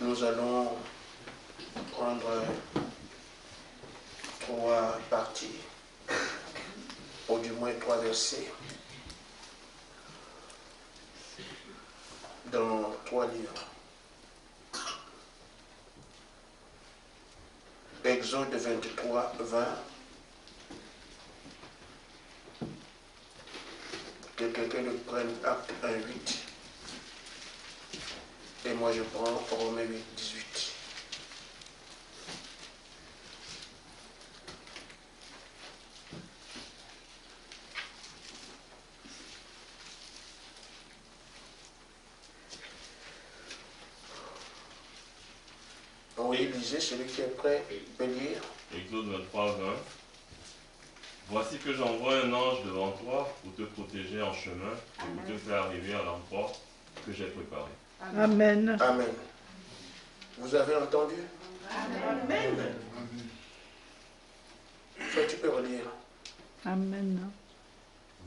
nous allons prendre 3 parties, ou du moins 3 versets, dans 3 livres. Exode 23, 20. Que quelqu'un le prenne, Acte 1, 8. Et moi je prends Romains 8, 18. Oui, lisez, celui qui est prêt peut lire. Exode 23, 20. Voici que j'envoie un ange devant toi pour te protéger en chemin et pour te faire arriver à l'endroit que j'ai préparé. Amen. Amen. Vous avez entendu? Amen. Ça, tu peux relire. Amen.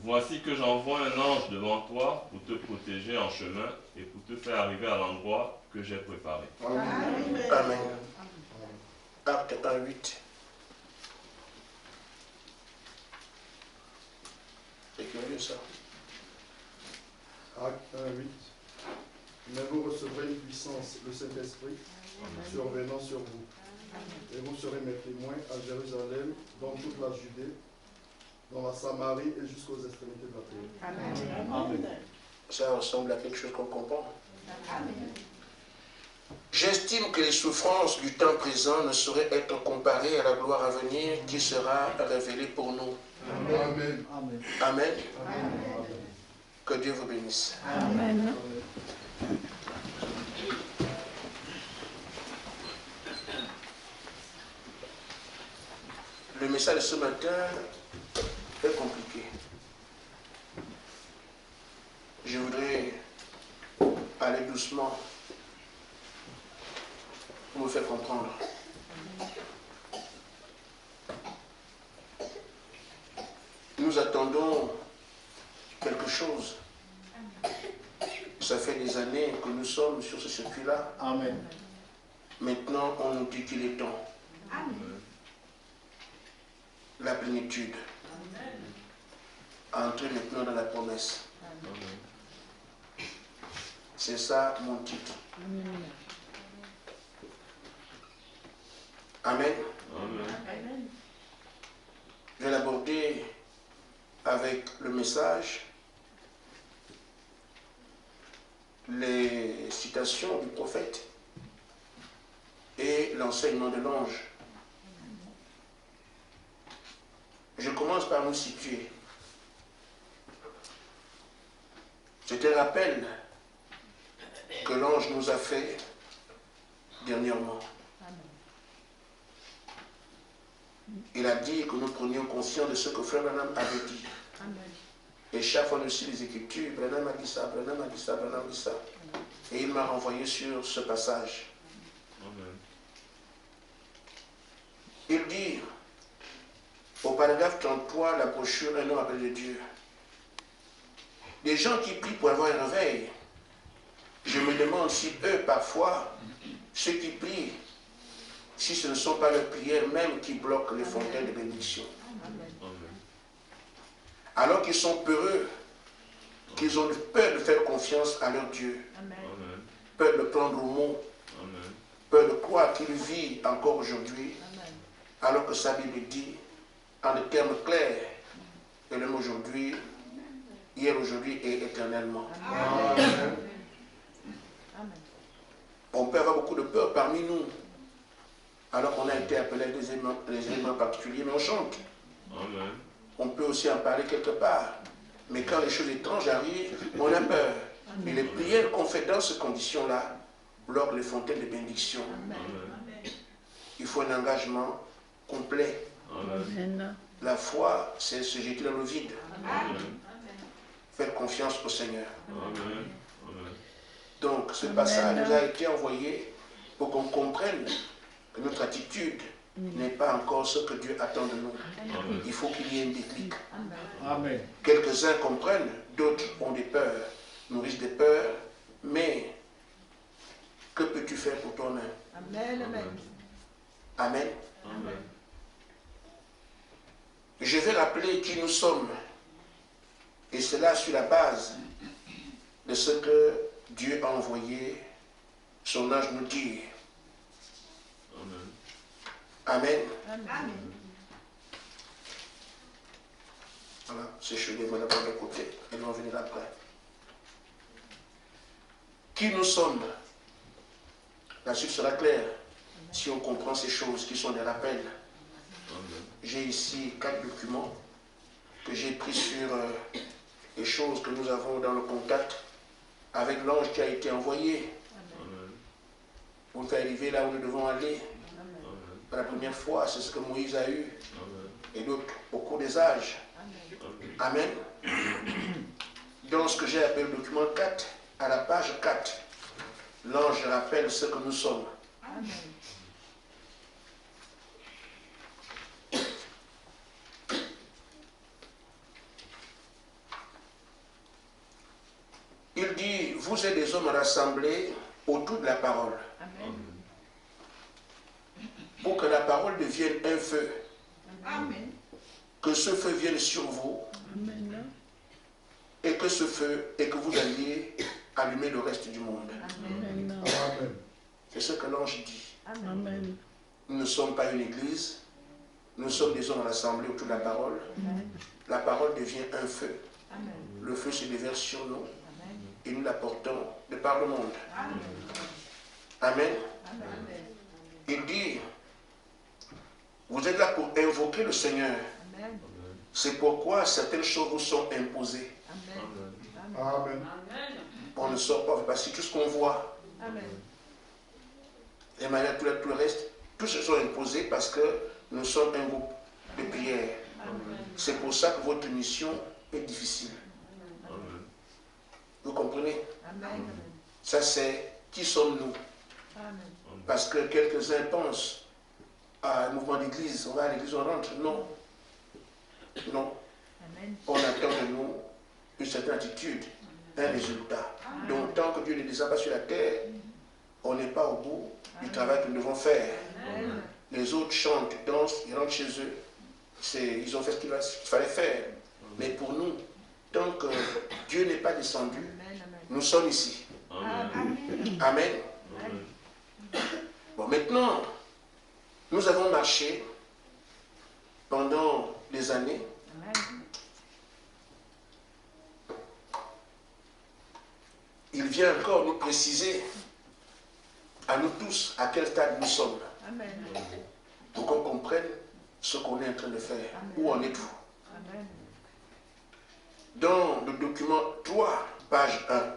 Voici que j'envoie un ange devant toi pour te protéger en chemin et pour te faire arriver à l'endroit que j'ai préparé. Amen. Amen. Acte 1, 8. C'est curieux ça. Acte 1, 8. Mais vous recevrez une puissance, le Saint-Esprit, survenant sur vous. Et vous serez mes témoins à Jérusalem, dans toute la Judée, dans la Samarie et jusqu'aux extrémités de la terre. Amen. Amen. Ça ressemble à quelque chose qu'on comprend. J'estime que les souffrances du temps présent ne sauraient être comparées à la gloire à venir qui sera révélée pour nous. Amen. Amen. Amen. Que Dieu vous bénisse. Amen. Le message de ce matin est compliqué. Je voudrais aller doucement pour me faire comprendre. Nous attendons quelque chose. Ça fait des années que nous sommes sur ce circuit-là. Amen. Maintenant, on nous dit qu'il est temps. La plénitude. Entrer maintenant dans la promesse. C'est ça mon titre. Amen. Amen. Je vais l'aborder avec le message, les citations du prophète et l'enseignement de l'ange. Je commence par nous situer. Je te rappelle que l'ange nous a fait dernièrement. Il a dit que nous prenions conscience de ce que Frère Branham avait dit. Et chaque fois nous suit les Écritures, Branham a dit ça, Branham a dit ça, Branham a dit ça. Et il m'a renvoyé sur ce passage. Amen. Il dit, au paragraphe 33, la brochure Un homme appelé de Dieu. Des gens qui prient pour avoir un réveil, je me demande si eux, parfois, ceux qui prient, si ce ne sont pas leurs prières même qui bloquent les fontaines de bénédiction. Alors qu'ils sont peureux, qu'ils ont peur de faire confiance à leur Dieu, peur de prendre au mot, peur de croire qu'il vit encore aujourd'hui, alors que sa Bible dit, en des termes clairs, que l'homme aujourd'hui, hier, aujourd'hui et éternellement. Amen. On peut avoir beaucoup de peur parmi nous, alors qu'on a été appelé à des éléments particuliers, mais on chante. Amen. On peut aussi en parler quelque part. Mais quand les choses étranges arrivent, on a peur. Et les prières qu'on fait dans ces conditions-là bloquent les fontaines de bénédiction. Il faut un engagement complet. Amen. La foi, c'est se jeter dans le vide. Faire confiance au Seigneur. Amen. Donc, ce passage nous a été envoyé pour qu'on comprenne que notre attitude n'est pas encore ce que Dieu attend de nous. Il faut qu'il y ait un déclic. Amen. Quelques-uns comprennent, d'autres ont des peurs, nourrissent des peurs, mais Que peux-tu faire pour toi-même? Amen. Amen. Amen. Amen. Je vais rappeler qui nous sommes. Et cela sur la base de ce que Dieu a envoyé son ange nous dire. Amen. Amen. Amen. Voilà, ces choses vont d'abord de côté, elles vont venir après. Qui nous sommes? La suite sera claire si on comprend ces choses qui sont des rappels. J'ai ici 4 documents que j'ai pris sur les choses que nous avons dans le contact avec l'ange qui a été envoyé pour nous faire arriver là où nous devons aller. Pour la première fois, c'est ce que Moïse a eu et d'autres au cours des âges. Amen. Dans ce que j'ai appelé le document 4, à la page 4, l'ange rappelle ce que nous sommes. Amen. Il dit, vous êtes des hommes rassemblés autour de la parole. Amen. Pour que la parole devienne un feu. Amen. Que ce feu vienne sur vous. Amen. Et que ce feu, et que vous alliez allumer le reste du monde. Amen. Amen. C'est ce que l'ange dit. Amen. Nous ne sommes pas une église. Nous sommes des hommes rassemblés autour de la parole. La parole devient un feu. Amen. Le feu se déverse sur nous. Amen. Et nous l'apportons de par le monde. Amen. Amen. Amen. Il dit, vous êtes là pour invoquer le Seigneur. Amen. C'est pourquoi certaines choses vous sont imposées. Amen. Amen. On ne sort pas, parce que tout ce qu'on voit, Amen. et manière tout le reste, tous se sont imposés parce que nous sommes un groupe de prière. C'est pour ça que votre mission est difficile. Vous comprenez? Amen. Ça c'est qui sommes-nous? Amen. Parce que quelques-uns pensent à un mouvement d'église, on va à l'église, on rentre. Non. Non. Amen. On attend de nous une certaine attitude, un résultat. Donc tant que Dieu ne descend pas sur la terre, on n'est pas au bout du travail que nous devons faire. Amen. Les autres chantent, dansent, ils rentrent chez eux. Ils ont fait ce qu'il fallait faire. Mais pour nous, tant que Dieu n'est pas descendu, nous sommes ici. Amen. Amen. Bon, maintenant, nous avons marché pendant des années. Il vient encore nous préciser à nous tous à quel stade nous sommes. Amen. Pour qu'on comprenne ce qu'on est en train de faire. Où en êtes-vous? Amen. Dans le document 3, page 1, Amen.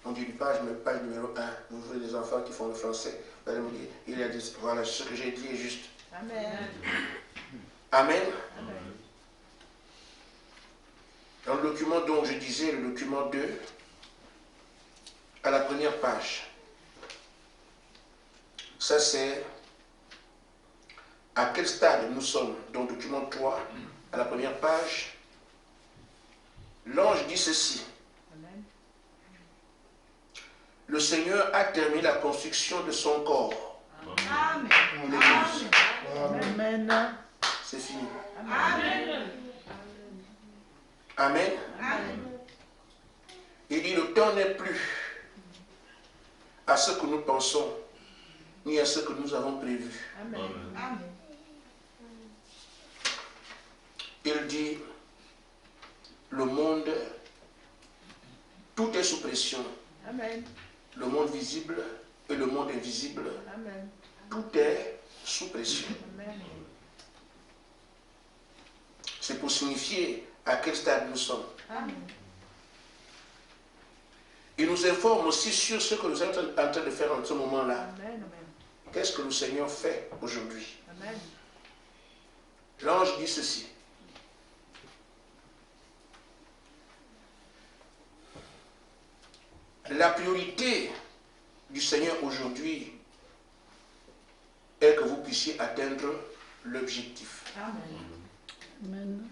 on dit page, mais page numéro 1, vous voyez les enfants qui font le français, vous allez me dire, il y a des, voilà, ce que j'ai dit est juste. Amen. Amen. Amen. Dans le document dont je disais, le document 2, à la première page, ça c'est à quel stade nous sommes. Dans le document 3, à la première page, l'ange dit ceci. Amen. Le Seigneur a terminé la construction de son corps. Amen. L'église. Amen. C'est fini. Amen. Amen. Amen. Il dit, le temps n'est plus à ce que nous pensons, ni à ce que nous avons prévu. Amen. Amen. Il dit, le monde, tout est sous pression. Amen. Le monde visible et le monde invisible, Amen. tout est sous pression. Amen. C'est pour signifier à quel stade nous sommes. Amen. Il nous informe aussi sur ce que nous sommes en train de faire en ce moment-là. Amen. Qu'est-ce que le Seigneur fait aujourd'hui? Amen. L'ange dit ceci. La priorité du Seigneur aujourd'hui est que vous puissiez atteindre l'objectif. Amen. Amen.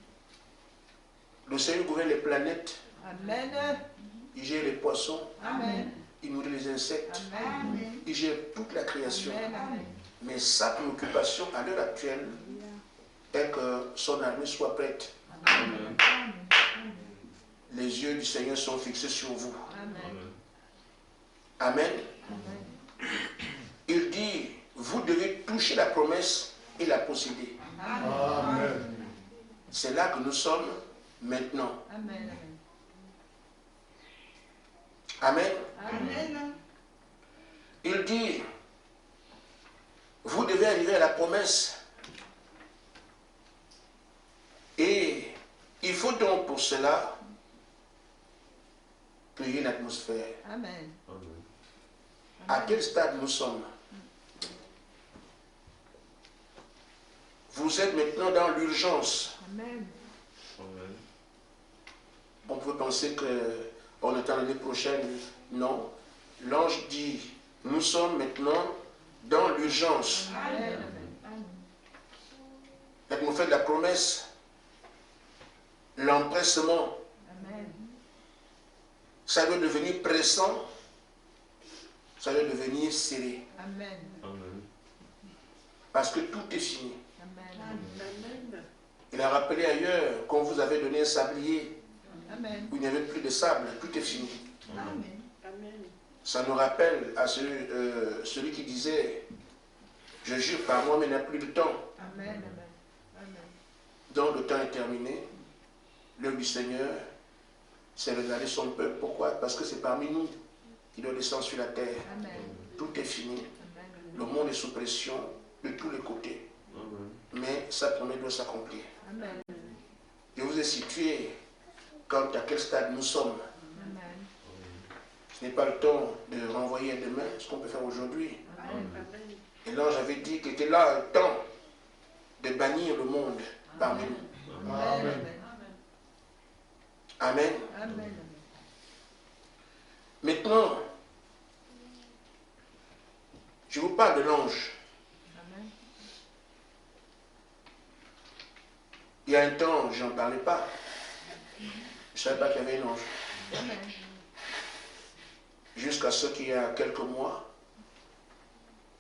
Le Seigneur gouverne les planètes, Amen. il gère les poissons, Amen. il nourrit les insectes, Amen. il gère toute la création. Amen. Mais sa préoccupation à l'heure actuelle est que son armée soit prête. Amen. Les yeux du Seigneur sont fixés sur vous. Amen. Amen. Amen. Il dit, vous devez toucher la promesse et la posséder. Amen. C'est là que nous sommes maintenant. Amen. Amen. Amen. Il dit, vous devez arriver à la promesse. Et il faut donc pour cela créer une atmosphère. Amen. À quel stade nous sommes? Vous êtes maintenant dans l'urgence. Amen. Amen. On peut penser qu'on attend l'année prochaine. Non. L'ange dit, nous sommes maintenant dans l'urgence. Amen. L'atmosphère de la promesse, l'empressement, Amen. ça doit devenir pressant, ça doit devenir serré. Amen. Amen. Parce que tout est fini. Amen. Il a rappelé ailleurs qu'on vous avait donné un sablier Amen. où il n'y avait plus de sable, tout est fini. Amen. Ça nous rappelle à celui qui disait, je jure par moi, mais il n'y a plus de temps. Amen. Amen. Donc le temps est terminé. L'œuvre du Seigneur, c'est regarder son peuple. Pourquoi? Parce que c'est parmi nous qui doit descendre sur la terre. Amen. Tout est fini. Amen. Le monde est sous pression de tous les côtés. Mais sa promesse doit s'accomplir. Amen. Je vous ai situé quant à quel stade nous sommes. Amen. Ce n'est pas le temps de renvoyer à demain ce qu'on peut faire aujourd'hui. Amen. Et l'ange avait dit qu'il était là le temps de bannir le monde parmi nous. Amen. Amen. Amen. Maintenant, je vous parle de l'ange. Amen. Il y a un temps, je n'en parlais pas. Je ne savais pas qu'il y avait un ange. Amen. Jusqu'à ce qu'il y a quelques mois,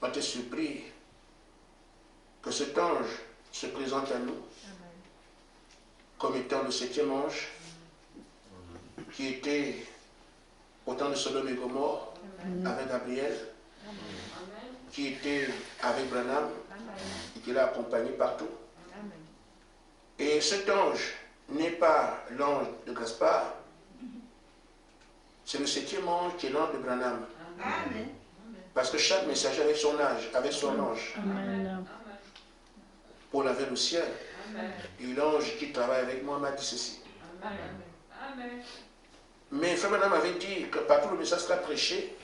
on était surpris que cet ange se présente à nous Amen. comme étant le 7e ange qui était au temps de Sodome et Gomorrhe avec Gabriel, qui était avec Branham et qui l'a accompagné partout. Amen. Et cet ange n'est pas l'ange de Gaspard, c'est le 7e ange qui est l'ange de Branham. Amen. Parce que chaque messager avait son âge, avait son ange. Amen. Paul avait le ciel. Et l'ange qui travaille avec moi m'a dit ceci. Amen. Mais Frère Branham avait dit que partout le message sera prêché,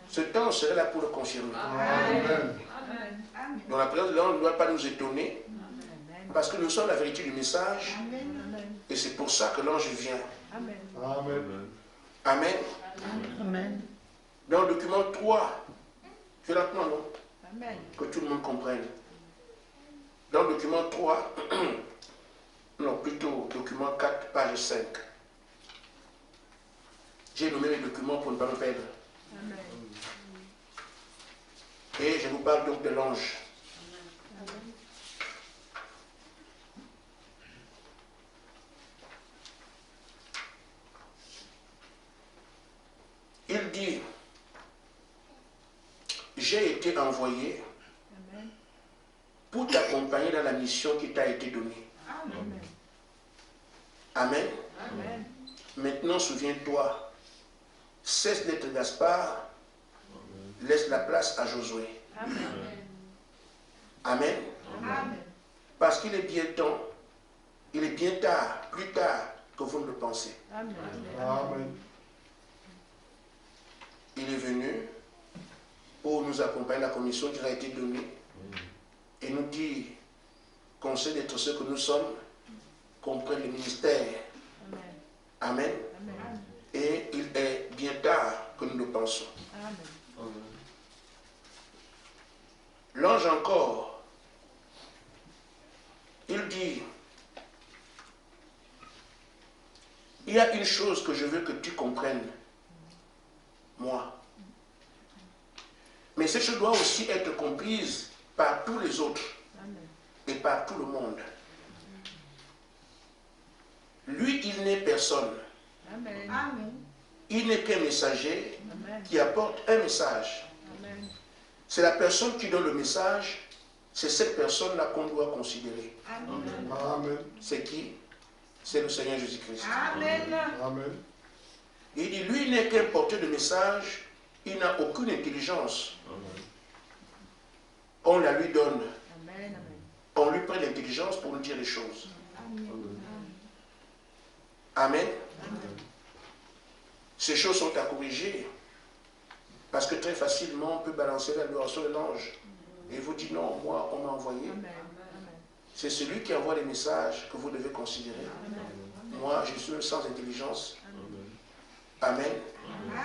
ce temps serait là pour le confirmer. Amen. Amen. Donc la présence de l'ange ne doit pas nous étonner, Amen. parce que nous sommes la vérité du message, Amen. et c'est pour ça que l'ange vient. Amen. Amen. Amen. Amen. Dans le document 3, fais lentement, non? Amen. Que tout le monde comprenne. Dans le document 3, non, plutôt document 4, page 5. J'ai nommé les documents pour ne pas me perdre. Amen. Et je vous parle donc de l'ange. Il dit, j'ai été envoyé Amen. pour t'accompagner dans la mission qui t'a été donnée. Amen. Amen. Amen. Maintenant, souviens-toi, cesse d'être Gaspard, laisse la place à Josué. Amen. Amen. Amen. Parce qu'il est bien temps, il est bien tard, plus tard que vous ne le pensez. Amen. Amen. Il est venu pour nous accompagner la commission qui a été donnée et nous dire qu'on sait d'être ce que nous sommes, qu'on prenne le ministère. Amen. Amen. Amen. Et il est bien tard que nous le pensons. Amen. L'ange encore, il dit, il y a une chose que je veux que tu comprennes. moi. Mais cette chose doit aussi être comprise par tous les autres et par tout le monde. Lui, il n'est personne. Amen. Il n'est qu'un messager Amen. qui apporte un message. Amen. C'est la personne qui donne le message, c'est cette personne-là qu'on doit considérer. Amen. Amen. C'est qui? C'est le Seigneur Jésus-Christ. Amen. Amen. Il dit, lui n'est qu'un porteur de message, il n'a aucune intelligence. On la lui donne. Amen. On lui prête l'intelligence pour nous dire les choses. Amen. Amen. Ces choses sont à corriger. Parce que très facilement, on peut balancer la l'adoration de l'ange. Et vous dit non, moi, on m'a envoyé. Amen. C'est celui qui envoie les messages que vous devez considérer. Moi, je suis sans intelligence. Amen.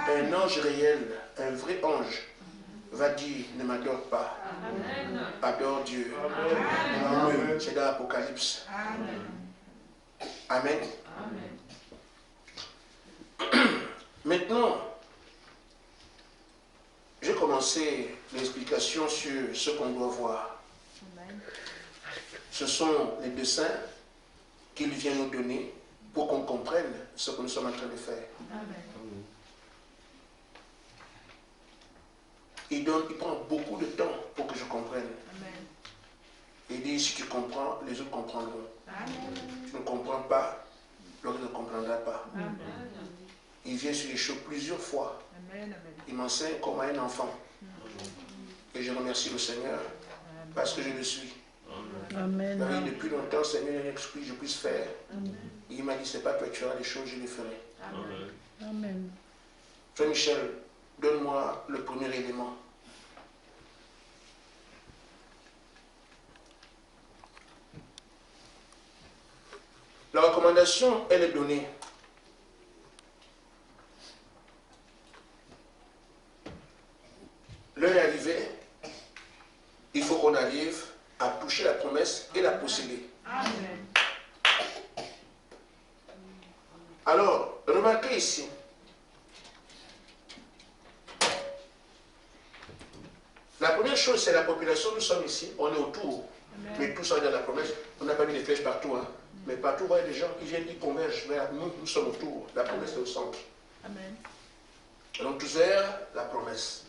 Un ange réel, un vrai ange, va dire, ne m'adore pas. Adore Dieu. Amen. C'est dans l'Apocalypse. Amen. Amen. Maintenant, j'ai commencé l'explication sur ce qu'on doit voir. Amen. Ce sont les dessins qu'il vient nous donner pour qu'on comprenne ce que nous sommes en train de faire. Amen. Il prend beaucoup de temps pour que je comprenne. Amen. Il dit, si tu comprends, les autres comprendront. Amen. Tu ne comprends pas, l'autre ne comprendra pas. Amen. Il vient sur les choses plusieurs fois. Amen. Il m'enseigne comme à un enfant. Et je remercie le Seigneur parce que je le suis. Amen. Il m'a dit, depuis longtemps, Seigneur, il y a un esprit que je puisse faire. Il m'a dit, c'est pas toi qui feras les choses, je les ferai. Amen. Frère Michel, donne-moi le premier élément. La recommandation, elle est donnée. L'heure est arrivée. Il faut qu'on arrive à toucher la promesse et la posséder. Amen. Alors, remarquez ici. La première chose, c'est la population. Nous sommes ici, on est autour. Mais tout ça dans la promesse, on n'a pas mis des flèches partout. Hein. Mais partout, il y a des gens qui viennent, qui convergent vers nous. Nous sommes autour. La promesse est au centre. Amen. Donc, tous vers la promesse.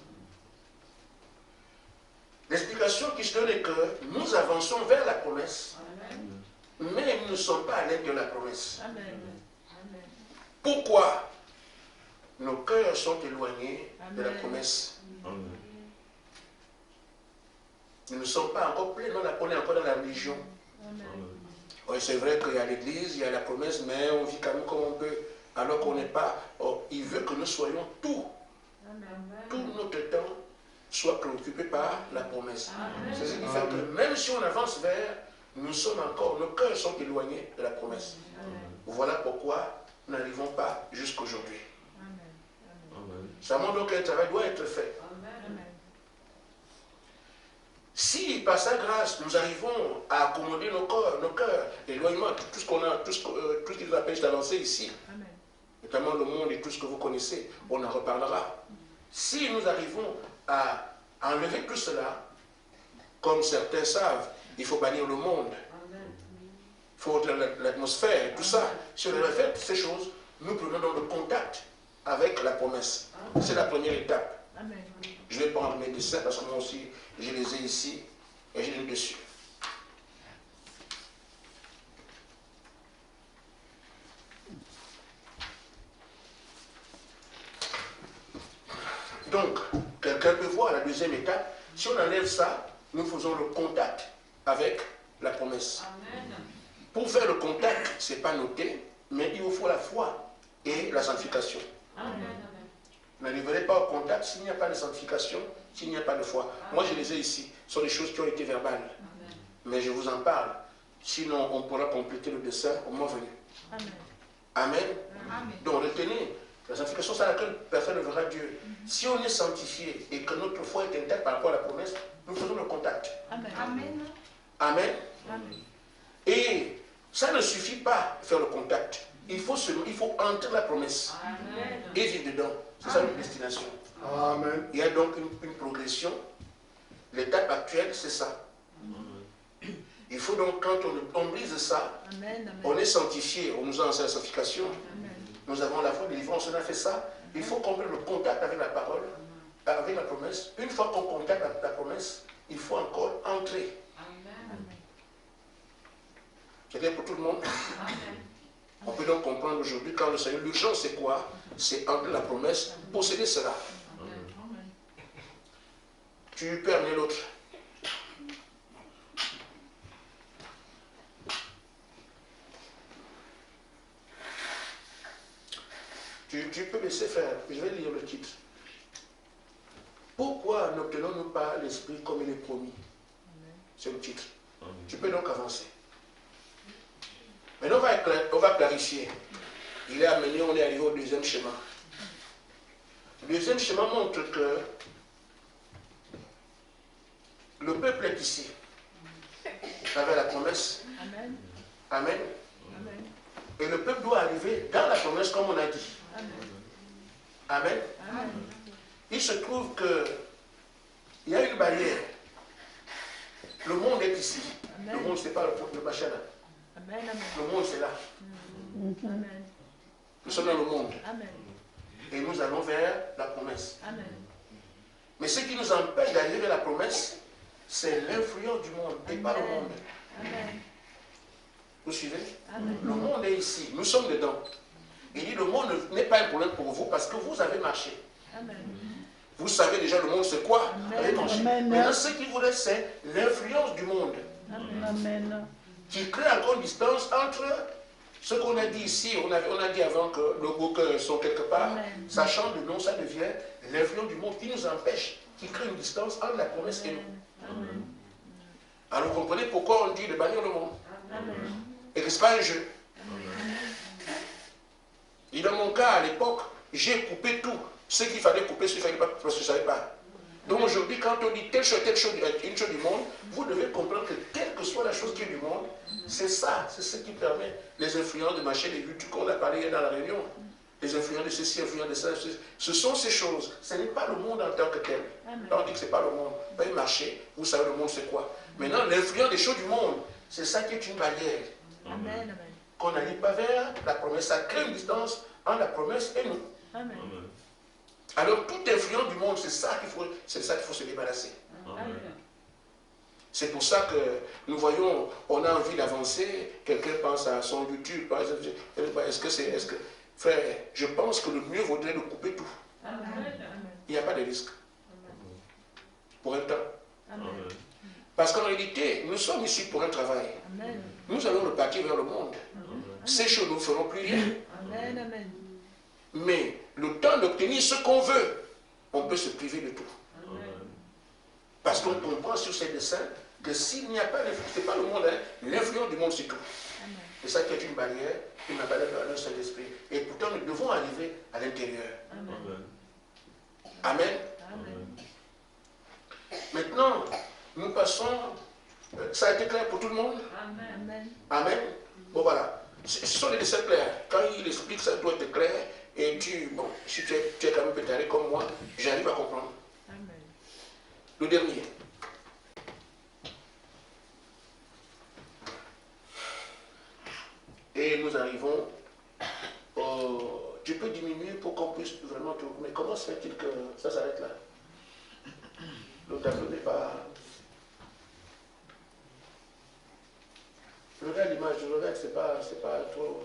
L'explication qui se donne est que nous avançons vers la promesse, mais nous ne sommes pas à l'aide de la promesse. Amen. Pourquoi? Nos cœurs sont éloignés de la promesse. Nous ne sommes pas encore pleinement, on est encore dans la religion. Oui, c'est vrai qu'il y a l'église, il y a la promesse, mais on vit quand même comme on peut, alors qu'on n'est pas. Il veut que nous soyons tout notre temps soit préoccupé par la promesse. C'est ce qui fait que même si on avance vers, nous sommes encore, nos cœurs sont éloignés de la promesse. Voilà pourquoi nous n'arrivons pas jusqu'aujourd'hui. Ça montre donc que le travail doit être fait. Si par sa grâce nous arrivons à accommoder nos cœurs, éloignement, tout ce qu'on a, tout ce qui nous empêche d'avancer ici, notamment le monde et tout ce que vous connaissez, on en reparlera. Si nous arrivons à enlever tout cela, comme certains savent, il faut bannir le monde, il faut l'atmosphère, tout ça. Si on avait fait toutes ces choses, nous prenons donc le contact avec la promesse. C'est la première étape. Je vais prendre mes dessins parce que moi aussi, je les ai ici et je les ai dessus. Donc, quelqu'un peut voir la deuxième étape. Si on enlève ça, nous faisons le contact avec la promesse. Pour faire le contact, ce n'est pas noté, mais il vous faut la foi et la sanctification. Vous n'arriverez pas au contact s'il n'y a pas de sanctification, s'il n'y a pas de foi. Moi, je les ai ici. Ce sont des choses qui ont été verbales. Mais je vous en parle. Sinon, on pourra compléter le dessin au moment venu. Amen. Donc, retenez, la sanctification, c'est à laquelle personne ne verra Dieu. Si on est sanctifié et que notre foi est intacte par rapport à la promesse, nous faisons le contact. Amen. Et Ça ne suffit pas de faire le contact. Il faut entrer la promesse. Amen. Et vivre dedans. C'est ça notre destination. Amen. Il y a donc une progression. L'étape actuelle, c'est ça. Il faut donc, quand on brise ça, Amen. Amen. on est sanctifié, on nous a enseigné la sanctification. Amen. Nous avons la foi de délivrance, on a fait ça. Il faut qu'on ait le contact avec la parole, avec la promesse. Une fois qu'on contacte la promesse, il faut encore entrer. C'est clair pour tout le monde? On peut donc comprendre aujourd'hui, quand le Seigneur, l'urgence c'est quoi? C'est entrer la promesse, posséder cela. Tu peux amener l'autre. Tu peux laisser faire. Je vais lire le titre. Pourquoi n'obtenons-nous pas l'esprit comme il est promis? C'est le titre. Tu peux donc avancer. Maintenant, on va clarifier. Il est amené, on est arrivé au deuxième schéma. Le deuxième schéma montre que le peuple est ici. Avec la promesse. Amen. Amen. Amen. Et le peuple doit arriver dans la promesse comme on a dit. Amen. Amen. Il se trouve que il y a une barrière. Le monde est ici. Amen. Le monde, ce n'est pas le machin là. Amen. Amen. Le monde, c'est là. Amen. Nous sommes dans le monde. Amen. Et nous allons vers la promesse. Amen. Mais ce qui nous empêche d'arriver vers la promesse, c'est l'influence du monde et pas le monde. Amen. Vous suivez? Amen. Le monde est ici. Nous sommes dedans. Il dit le monde n'est pas un problème pour vous parce que vous avez marché. Amen. Vous savez déjà le monde c'est quoi? Amen. Avec marché. Amen. Maintenant, ce qu'il vous reste, c'est l'influence du monde Amen. qui crée encore une distance entre ce qu'on a dit ici. On a dit avant que nos cœurs sont quelque part. Amen. Ça change de nom, ça devient l'influence du monde qui nous empêche, qui crée une distance entre la promesse et nous. Amen. Alors vous comprenez pourquoi on dit de bannir le monde. Amen. Et que ce n'est pas un jeu. Et dans mon cas, à l'époque, j'ai coupé tout. Ce qu'il fallait couper, ce qu'il ne fallait pas, parce que je ne savais pas. Donc aujourd'hui, quand on dit telle chose, une chose du monde, vous devez comprendre que quelle que soit la chose qui est du monde, c'est ça, c'est ce qui permet les influences de machin, les buts qu'on a parlé dans la réunion. Les influences de ceci, influences de ça, ce sont ces choses. Ce n'est pas le monde en tant que tel. Là, on dit que ce n'est pas le monde. Pas un marché, vous savez le monde c'est quoi. Maintenant, l'influence des choses du monde, c'est ça qui est une barrière. Amen. Amen. Qu'on n'arrive pas vers la promesse. Ça crée une distance entre la promesse et nous. Amen. Alors, toute influence du monde, c'est ça qu'il faut se débarrasser. Amen. C'est pour ça que nous voyons, on a envie d'avancer, quelqu'un pense à son YouTube, par exemple, frère, je pense que le mieux vaudrait de couper tout. Amen. Il n'y a pas de risque. Pour un temps. Amen. Parce qu'en réalité, nous sommes ici pour un travail. Amen. Nous allons repartir vers le monde. Ces choses ne feront plus rien. Amen. Amen. Mais le temps d'obtenir ce qu'on veut, on peut se priver de tout. Parce qu'on comprend sur ces dessins que s'il n'y a pas l'influence, ce n'est pas le monde, hein, l'influence du monde c'est tout. C'est ça qui est une barrière, une barrière dans le Saint-Esprit. Et pourtant nous devons arriver à l'intérieur. Amen. Amen. Maintenant, nous passons, ça a été clair pour tout le monde? Amen. Amen. Bon voilà, ce sont des dessins clairs. Quand il explique ça doit être clair. Et bon, si tu es quand même pétaré comme moi, j'arrive à comprendre. Amen. Le dernier. Et nous arrivons tu peux diminuer pour qu'on puisse vraiment tout. Mais comment se fait-il que ça s'arrête là? Le tableau n'est pas. Je regarde l'image, je regarde, c'est pas trop.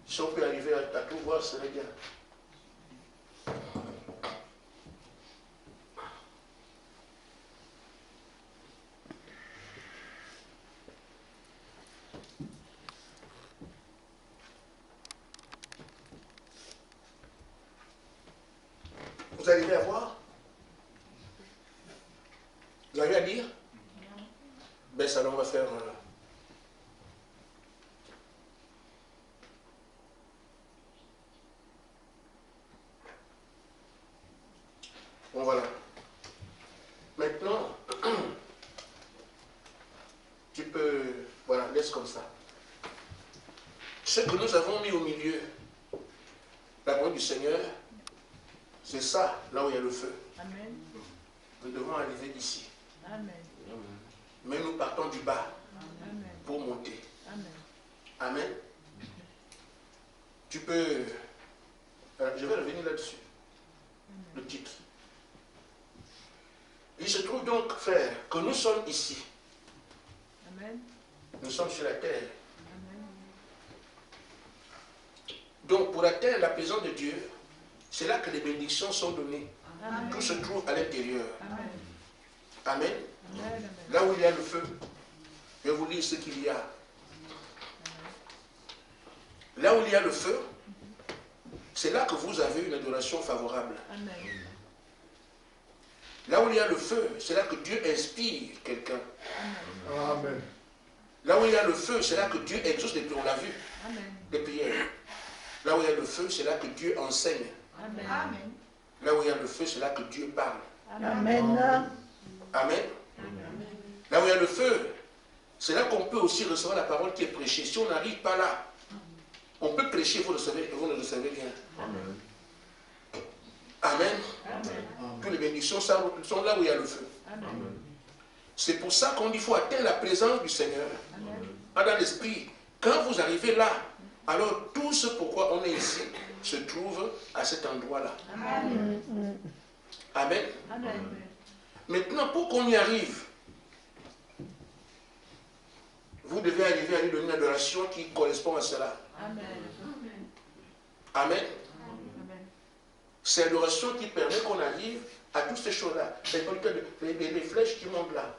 Si on peut arriver à tout voir, ce serait bien. Vous arrivez à voir? Vous arrivez à lire? Ben ça, on va faire... Bon, voilà. Maintenant, Tu peux, voilà, laisse comme ça. Ce que nous avons mis au milieu, la parole du Seigneur, c'est ça, là où il y a le feu. Amen. Nous devons arriver ici. Amen. Mais nous partons du bas Amen. pour monter. Amen. Amen. Tu peux... je vais revenir là-dessus. Le titre. Il se trouve donc, frère, que nous sommes ici. Amen. Nous sommes sur la terre. Amen. Donc, pour la terre, la présence de Dieu, c'est là que les bénédictions sont données. Amen. Tout se trouve à l'intérieur. Amen. Amen. Amen. Là où il y a le feu, je vais vous lire ce qu'il y a. Là où il y a le feu, c'est là que vous avez une adoration favorable. Amen. Là où il y a le feu, c'est là que Dieu inspire quelqu'un. Amen. Là où il y a le feu, c'est là que Dieu exauce des prières. On l'a vu, Amen. des prières. Là où il y a le feu, c'est là que Dieu enseigne. Amen. Là où il y a le feu, c'est là que Dieu parle. Amen. Amen. Là où il y a le feu, c'est là qu'on peut aussi recevoir la parole qui est prêchée. Si on n'arrive pas là, on peut prêcher, vous ne le savez rien. Amen. Toutes les bénédictions sont là où il y a le feu. C'est pour ça qu'on dit qu'il faut atteindre la présence du Seigneur. Dans l'esprit, quand vous arrivez là, alors tout ce pourquoi on est ici se trouve à cet endroit-là. Amen. Amen. Maintenant, pour qu'on y arrive, vous devez arriver à lui donner une adoration qui correspond à cela. Amen. Amen. C'est l'adoration qui permet qu'on arrive à toutes ces choses-là. Les flèches qui montent là.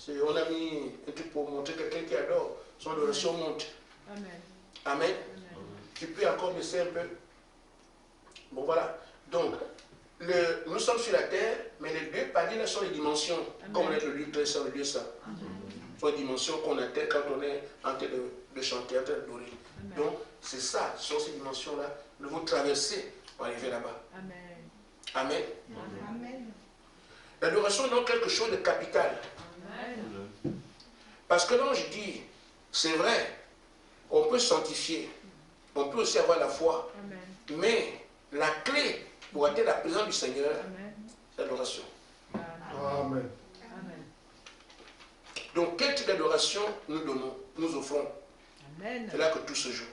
On a mis un truc pour montrer quelqu'un qui adore. Son adoration monte. Amen. Amen. Tu peux encore baisser un peu. Bon, voilà. Donc, nous sommes sur la terre, mais les deux paliers là sont les dimensions. Amen. Comme on est le lieu très saint, le lieu saint. Ce sont les dimensions qu'on atteint quand on est en train de chanter, en train d'adorer. Donc, c'est ça, ce sont ces dimensions-là. Nous devons traverser pour arriver là-bas. Amen. Amen. Amen. L'adoration est donc quelque chose de capital. Amen. Parce que l'ange dit, c'est vrai, on peut se sanctifier, on peut aussi avoir la foi, Amen. mais la clé pour atteindre la présence du Seigneur, c'est l'adoration. Amen. Amen. Donc, quel type d'adoration nous donnons, nous offrons? Amen. C'est là que tout se joue.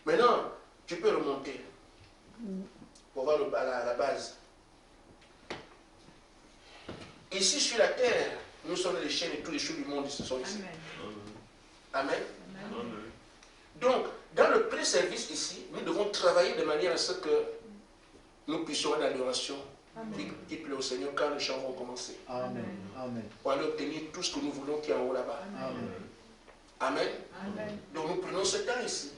Maintenant, tu peux remonter pour voir la base. Ici, sur la terre, nous sommes les chaînes et tous les choses du monde, ils se sont ici. Amen. Amen. Amen. Donc, dans le pré-service ici, nous devons travailler de manière à ce que nous puissions avoir l'adoration qui plaît au Seigneur quand les chants vont commencer. Amen. Amen. Pour aller obtenir tout ce que nous voulons qui est en haut là-bas. Amen. Amen. Amen. Donc, nous prenons ce temps ici.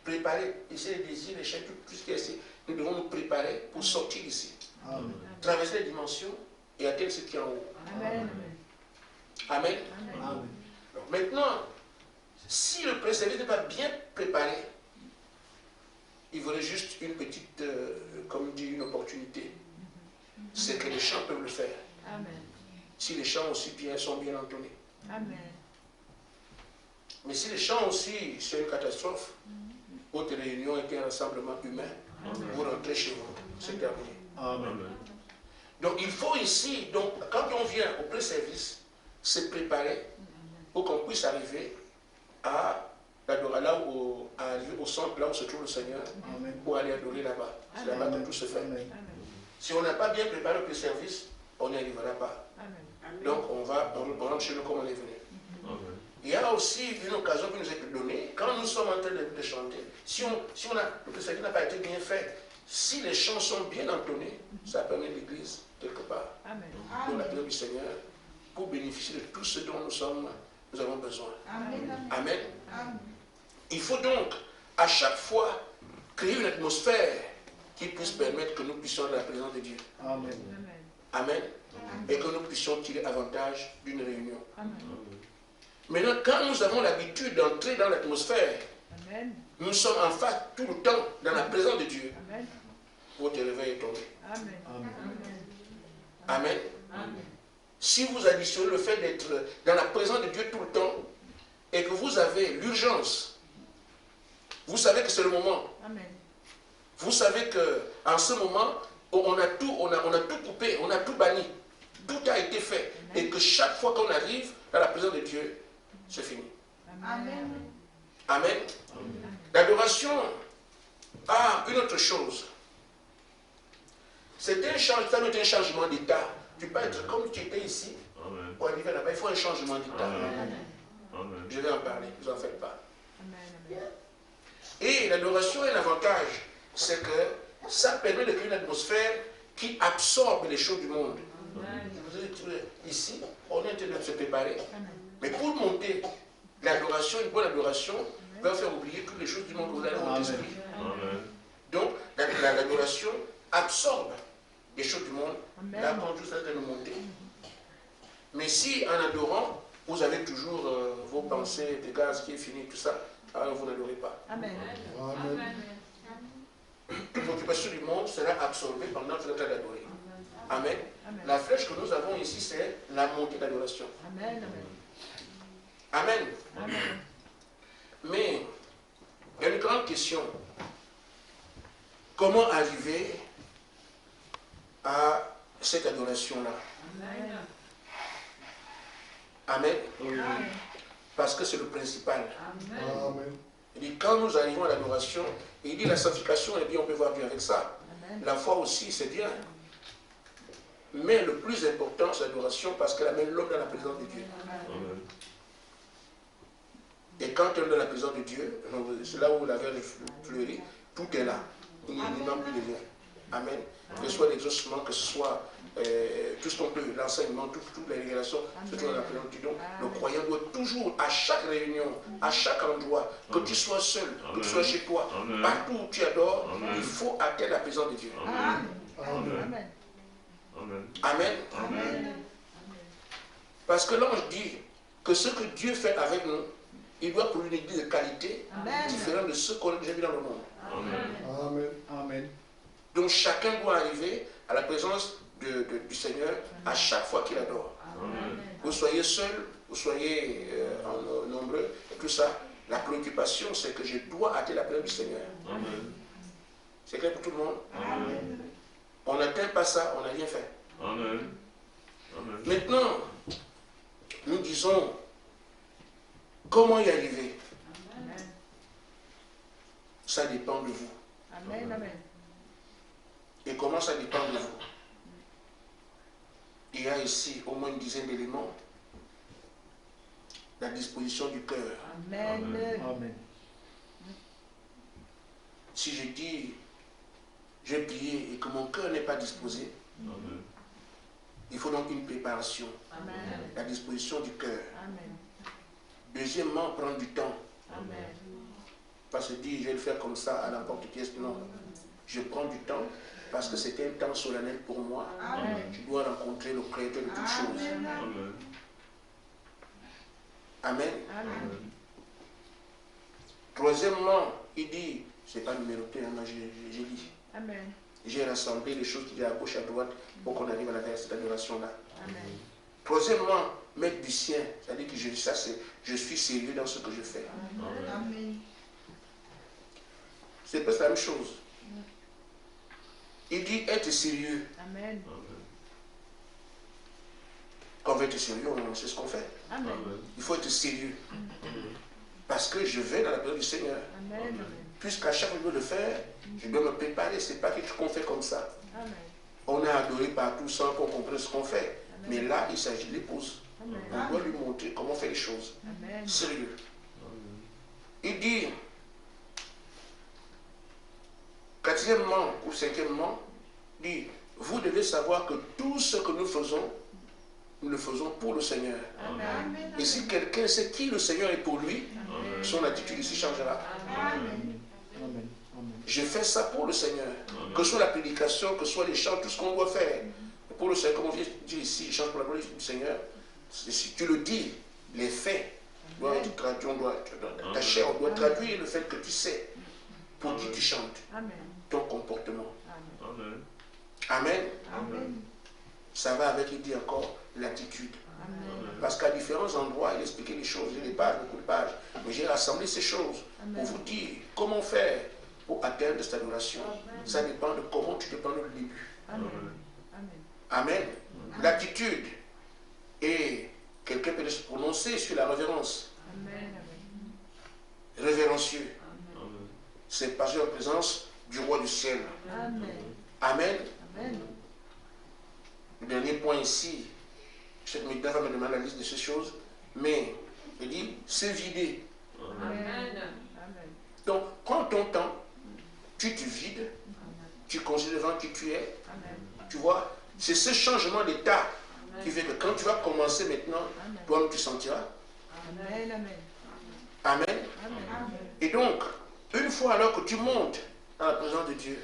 Préparer, ici les désirs, les chaînes, tout ce qui est ici. Nous devons nous préparer pour sortir d'ici. Amen. Traverser les dimensions et atteindre ce qui est en haut. Amen. Amen. Amen. Donc, maintenant, si le pré-service n'est pas bien préparé, il faudrait juste une petite, comme dit, une opportunité. C'est que les chants peuvent le faire. Amen. Si les chants aussi sont bien entonnés. Amen. Mais si les chants aussi, c'est une catastrophe, haute réunion est un rassemblement humain, vous rentrez chez vous, c'est terminé. Amen. Donc il faut ici, donc, quand on vient au pré-service, se préparer pour qu'on puisse arriver à l'adorer là où, à arriver au centre, là où se trouve le Seigneur, Amen. pour aller adorer là-bas. C'est là-bas que tout se fait. Amen. Si on n'a pas bien préparé le service, on n'y arrivera pas. Amen. Donc on rentre chez nous comme on est venu. Il y a aussi une occasion qui nous est donnée, quand nous sommes en train de chanter, si le service n'a pas été bien fait, si les chants sont bien entonnés, ça permet l'église quelque part, Amen. pour la présence du Seigneur, pour bénéficier de tout ce dont nous avons besoin. Amen. Il faut donc, à chaque fois, créer une atmosphère qui puisse permettre que nous puissions avoir la présence de Dieu. Amen. Amen. Et que nous puissions tirer avantage d'une réunion. Amen. Maintenant, quand nous avons l'habitude d'entrer dans l'atmosphère, Amen. nous sommes en face tout le temps dans la présence de Dieu. Amen. Votre réveil est tombé. Amen. Amen. Amen. Amen. si vous additionnez le fait d'être dans la présence de Dieu tout le temps et que vous avez l'urgence, vous savez que c'est le moment. Amen. Vous savez qu'en ce moment, on a tout coupé, on a tout banni. Tout a été fait. Amen. Et que chaque fois qu'on arrive dans la présence de Dieu, c'est fini. Amen. Amen. L'adoration a une autre chose. C'est un changement d'état. Tu peux être comme tu étais ici. Amen. Pour arriver là-bas, il faut un changement d'état. Amen. Je vais en parler, ne vous en faites pas. Amen. Et l'adoration a un avantage, c'est que ça permet de créer une atmosphère qui absorbe les choses du monde. Vous êtes ici, on est en train de se préparer. Mais pour monter, l'adoration, une bonne adoration, va faire oublier toutes les choses du monde que vous allez dans votre esprit. Donc, l'adoration absorbe les choses du monde. Là, quand tout ça est en train de monter. Mais si en adorant, vous avez toujours vos pensées, des gaz qui est fini, tout ça, alors vous n'adorez pas. Amen. Amen. Toute l'occupation du monde sera absorbée pendant que vous êtes en train d'adorer. Amen. Amen. La flèche que nous avons ici, c'est la montée d'adoration. Amen. Amen. Amen. Mais, il y a une grande question. Comment arriver à cette adoration-là? Amen. Parce que c'est le principal. Amen. Il dit, quand nous arrivons à l'adoration, il dit la sanctification, et bien on peut voir Dieu avec ça. Amen. La foi aussi, c'est bien. Mais le plus important, c'est l'adoration parce qu'elle amène l'homme dans la présence de Dieu. Amen. Et quand on est dans la présence de Dieu, c'est là où la verre fleurit, tout est là. Il n'y a plus de rien. Amen. Que ce soit l'exaucement, que ce soit tout ce qu'on peut, l'enseignement, toutes les révélations, c'est tout dans la présence de Dieu. Donc, le croyant doit toujours, à chaque réunion, à chaque endroit, que tu sois seul, que tu sois chez toi, partout où tu adores, il faut atteindre la présence de Dieu. Amen. Amen. Amen. Amen. Amen. Parce que l'ange dit que ce que Dieu fait avec nous, il doit produire une église de qualité différente de ce qu'on a déjà vu dans le monde. Amen. Amen. Donc chacun doit arriver à la présence du Seigneur à chaque fois qu'il adore. Amen. Vous soyez seul, vous soyez nombreux, et tout ça. La préoccupation, c'est que je dois atteindre la présence du Seigneur. Amen. C'est clair pour tout le monde? Amen. On n'atteint pas ça, on n'a rien fait. Amen. Amen. Maintenant, nous disons, comment y arriver? Ça dépend de vous. Amen. Amen. Et comment ça dépend de vous? Il y a ici au moins une dizaine d'éléments. La disposition du cœur. Amen. Amen. Si je dis, j'ai prié et que mon cœur n'est pas disposé, Amen. il faut donc une préparation. Amen. La disposition du cœur. Amen. Deuxièmement, prendre du temps. Amen. Pas se dire, je vais le faire comme ça à n'importe qui. Non. Je prends du temps parce que c'est un temps solennel pour moi. Amen. Je dois rencontrer le Créateur de toutes choses. Amen. Amen. Amen. Troisièmement, il dit, c'est pas numéroté, hein, moi j'ai dit. Amen. J'ai rassemblé les choses qui sont à gauche, à droite, pour qu'on arrive à cette adoration-là. Amen. Troisièmement, mettre du sien, c'est-à-dire que je suis sérieux dans ce que je fais. Amen. C'est presque la même chose. Il dit être sérieux. Amen. Quand on veut être sérieux, on sait ce qu'on fait. Amen. Il faut être sérieux. Parce que je vais dans la présence du Seigneur. Amen. Puisqu'à chaque fois que je dois le faire, je dois me préparer. Ce n'est pas quelque chose qu'on fait comme ça. Amen. On est adoré partout sans qu'on comprenne ce qu'on fait. Mais là, il s'agit de l'épouse. On doit lui montrer comment on fait les choses. Amen. Sérieux. Il dit, quatrièmement ou cinquièmement, il dit, vous devez savoir que tout ce que nous faisons, nous le faisons pour le Seigneur. Amen. Et si quelqu'un sait qui le Seigneur est pour lui, Amen. son attitude ici changera. Amen. Amen. Je fais ça pour le Seigneur. Amen. Que ce soit la prédication, que ce soit les chants, tout ce qu'on doit faire. Pour le Seigneur, comme on vient de dire ici, je chante pour la gloire du Seigneur. Si tu le dis, les faits doivent être traduits. Ta chair, on doit traduire le fait que tu sais pour qui tu chantes, Amen. ton comportement. Amen. Amen. Amen. Amen. ça va avec, il dit encore, l'attitude. Parce qu'à différents endroits, il expliquait les choses, j'ai des pages, beaucoup de pages, mais j'ai rassemblé ces choses pour vous dire comment faire pour atteindre cette adoration. Ça dépend de comment tu te prends au début. Amen. L'attitude. Et quelqu'un peut se prononcer sur la révérence. Révérencieux. C'est passer en présence du roi du ciel. Amen. Le dernier point ici, cette méthode va me demander la liste de ces choses, mais il dit, c'est vider. Donc, prends ton temps, tu te vides, tu considères devant qui tu es. Tu vois, c'est ce changement d'état qui fait que quand tu vas commencer maintenant, toi-même tu sentiras. Amen. Et donc, une fois alors que tu montes dans la présence de Dieu,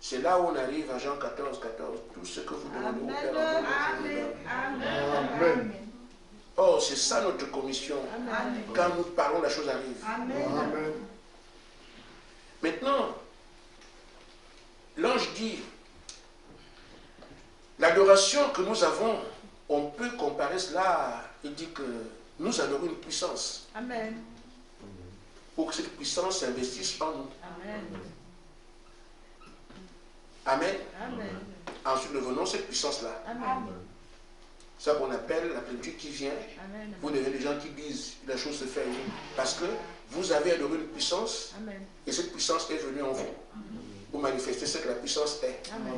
c'est là où on arrive à Jean 14, 14. Tout ce que vous demandez au Père en mon nom, Amen. oh, c'est ça notre commission. Quand nous parlons, la chose arrive. Amen. Maintenant, l'ange dit, l'adoration que nous avons, on peut comparer cela, il dit que nous adorons une puissance. Amen. Pour que cette puissance s'investisse en nous. Amen. Amen. Amen. Ensuite, nous venons cette puissance-là. Amen. C'est ça qu'on appelle la plénitude qui vient. Amen. Vous devenez des gens qui disent la chose se fait. Parce que vous avez adoré une puissance. Amen. Et cette puissance est venue en vous. Pour manifester ce que la puissance est. Amen.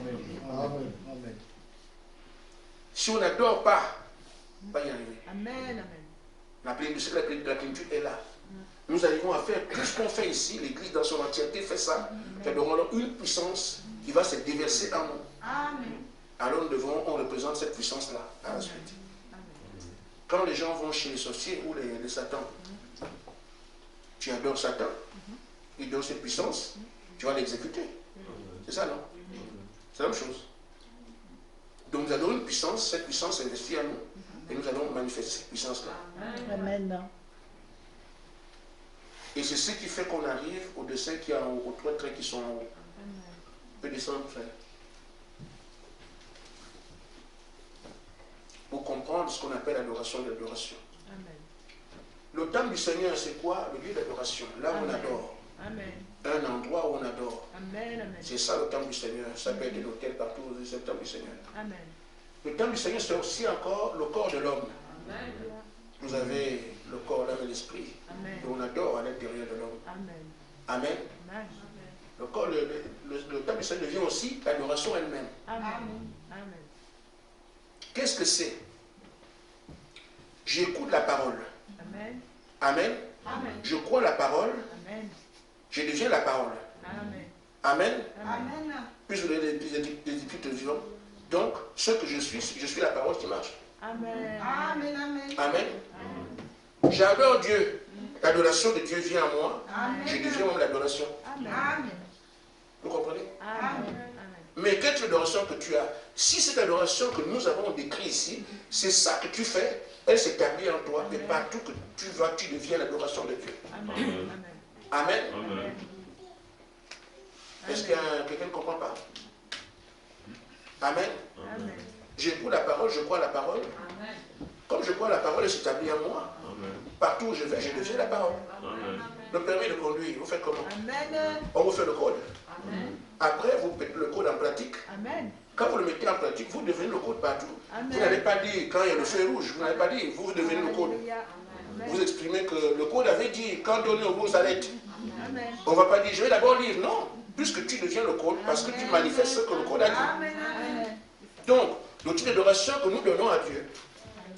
Amen. Amen. Si on n'adore pas, on ne va pas y arriver. Amen. La plénitude est là. Nous arrivons à faire tout ce qu'on fait ici. L'Église dans son entièreté fait ça. Nous adorons une puissance qui va se déverser en nous. Amen. Alors on représente cette puissance-là à la suite. Quand les gens vont chez les sorciers ou les satans, tu adores Satan, il donne cette puissance, tu vas l'exécuter. C'est ça, non? C'est la même chose. Donc nous adorons une puissance, cette puissance s'investit en nous, et nous allons manifester cette puissance-là. Amen. Et c'est ce qui fait qu'on arrive au dessin qui est en haut, aux trois traits qui sont en haut. On peut descendre, frère. Pour comprendre ce qu'on appelle l'adoration de l'adoration. Le temple du Seigneur, c'est quoi? Le lieu d'adoration, là où on adore. Amen. Un endroit où on adore. Amen. C'est ça le temple du Seigneur. Ça peut être l'hôtel partout, c'est le temple du Seigneur. Amen. Le temple du Seigneur, c'est aussi encore le corps de l'homme. Amen. Vous avez le corps, l'âme et l'esprit. Et on adore à l'intérieur de l'homme. Amen. Amen. Amen. Le corps, le temple du Seigneur devient aussi l'adoration elle-même. Amen. Qu'est-ce que c'est? J'écoute la parole. Amen. Amen. Amen. Je crois la parole. Amen. Je deviens la parole. Amen. Amen. Amen. Puis vous avez des épîtres vivants. Donc, ce que je suis la parole qui marche. Amen. Amen. Amen. Amen. J'adore Dieu. L'adoration de Dieu vient à moi. Amen. Je deviens même l'adoration. Amen. Vous comprenez? Amen. Mais quelle adoration que tu as? Si cette adoration que nous avons décrite ici, c'est ça que tu fais, elle s'établit en toi. Et partout que tu vas, tu deviens l'adoration de Dieu. Amen. Amen. Amen. Est-ce qu'il y a quelqu'un qui ne comprend pas? Amen. Amen. J'écoute la parole, je crois la parole. Amen. Comme je crois la parole, elle s'établit en moi. Amen. Partout où je vais, je deviens la parole. Amen. Le permis de conduire, vous faites comment? Amen. On vous fait le code. Amen. Après, vous mettez le code en pratique. Amen. Quand vous le mettez en pratique, vous devenez le code partout. Amen. Vous n'allez pas dire quand il y a le feu rouge, vous n'allez pas dire, vous devenez le code. Vous exprimez que le code avait dit, quand on est au bout, s'arrête. Amen. On ne va pas dire, je vais d'abord lire. Non, puisque tu deviens le code, parce que tu manifestes ce que le code a dit. Amen. Donc, le type d'adoration que nous donnons à Dieu,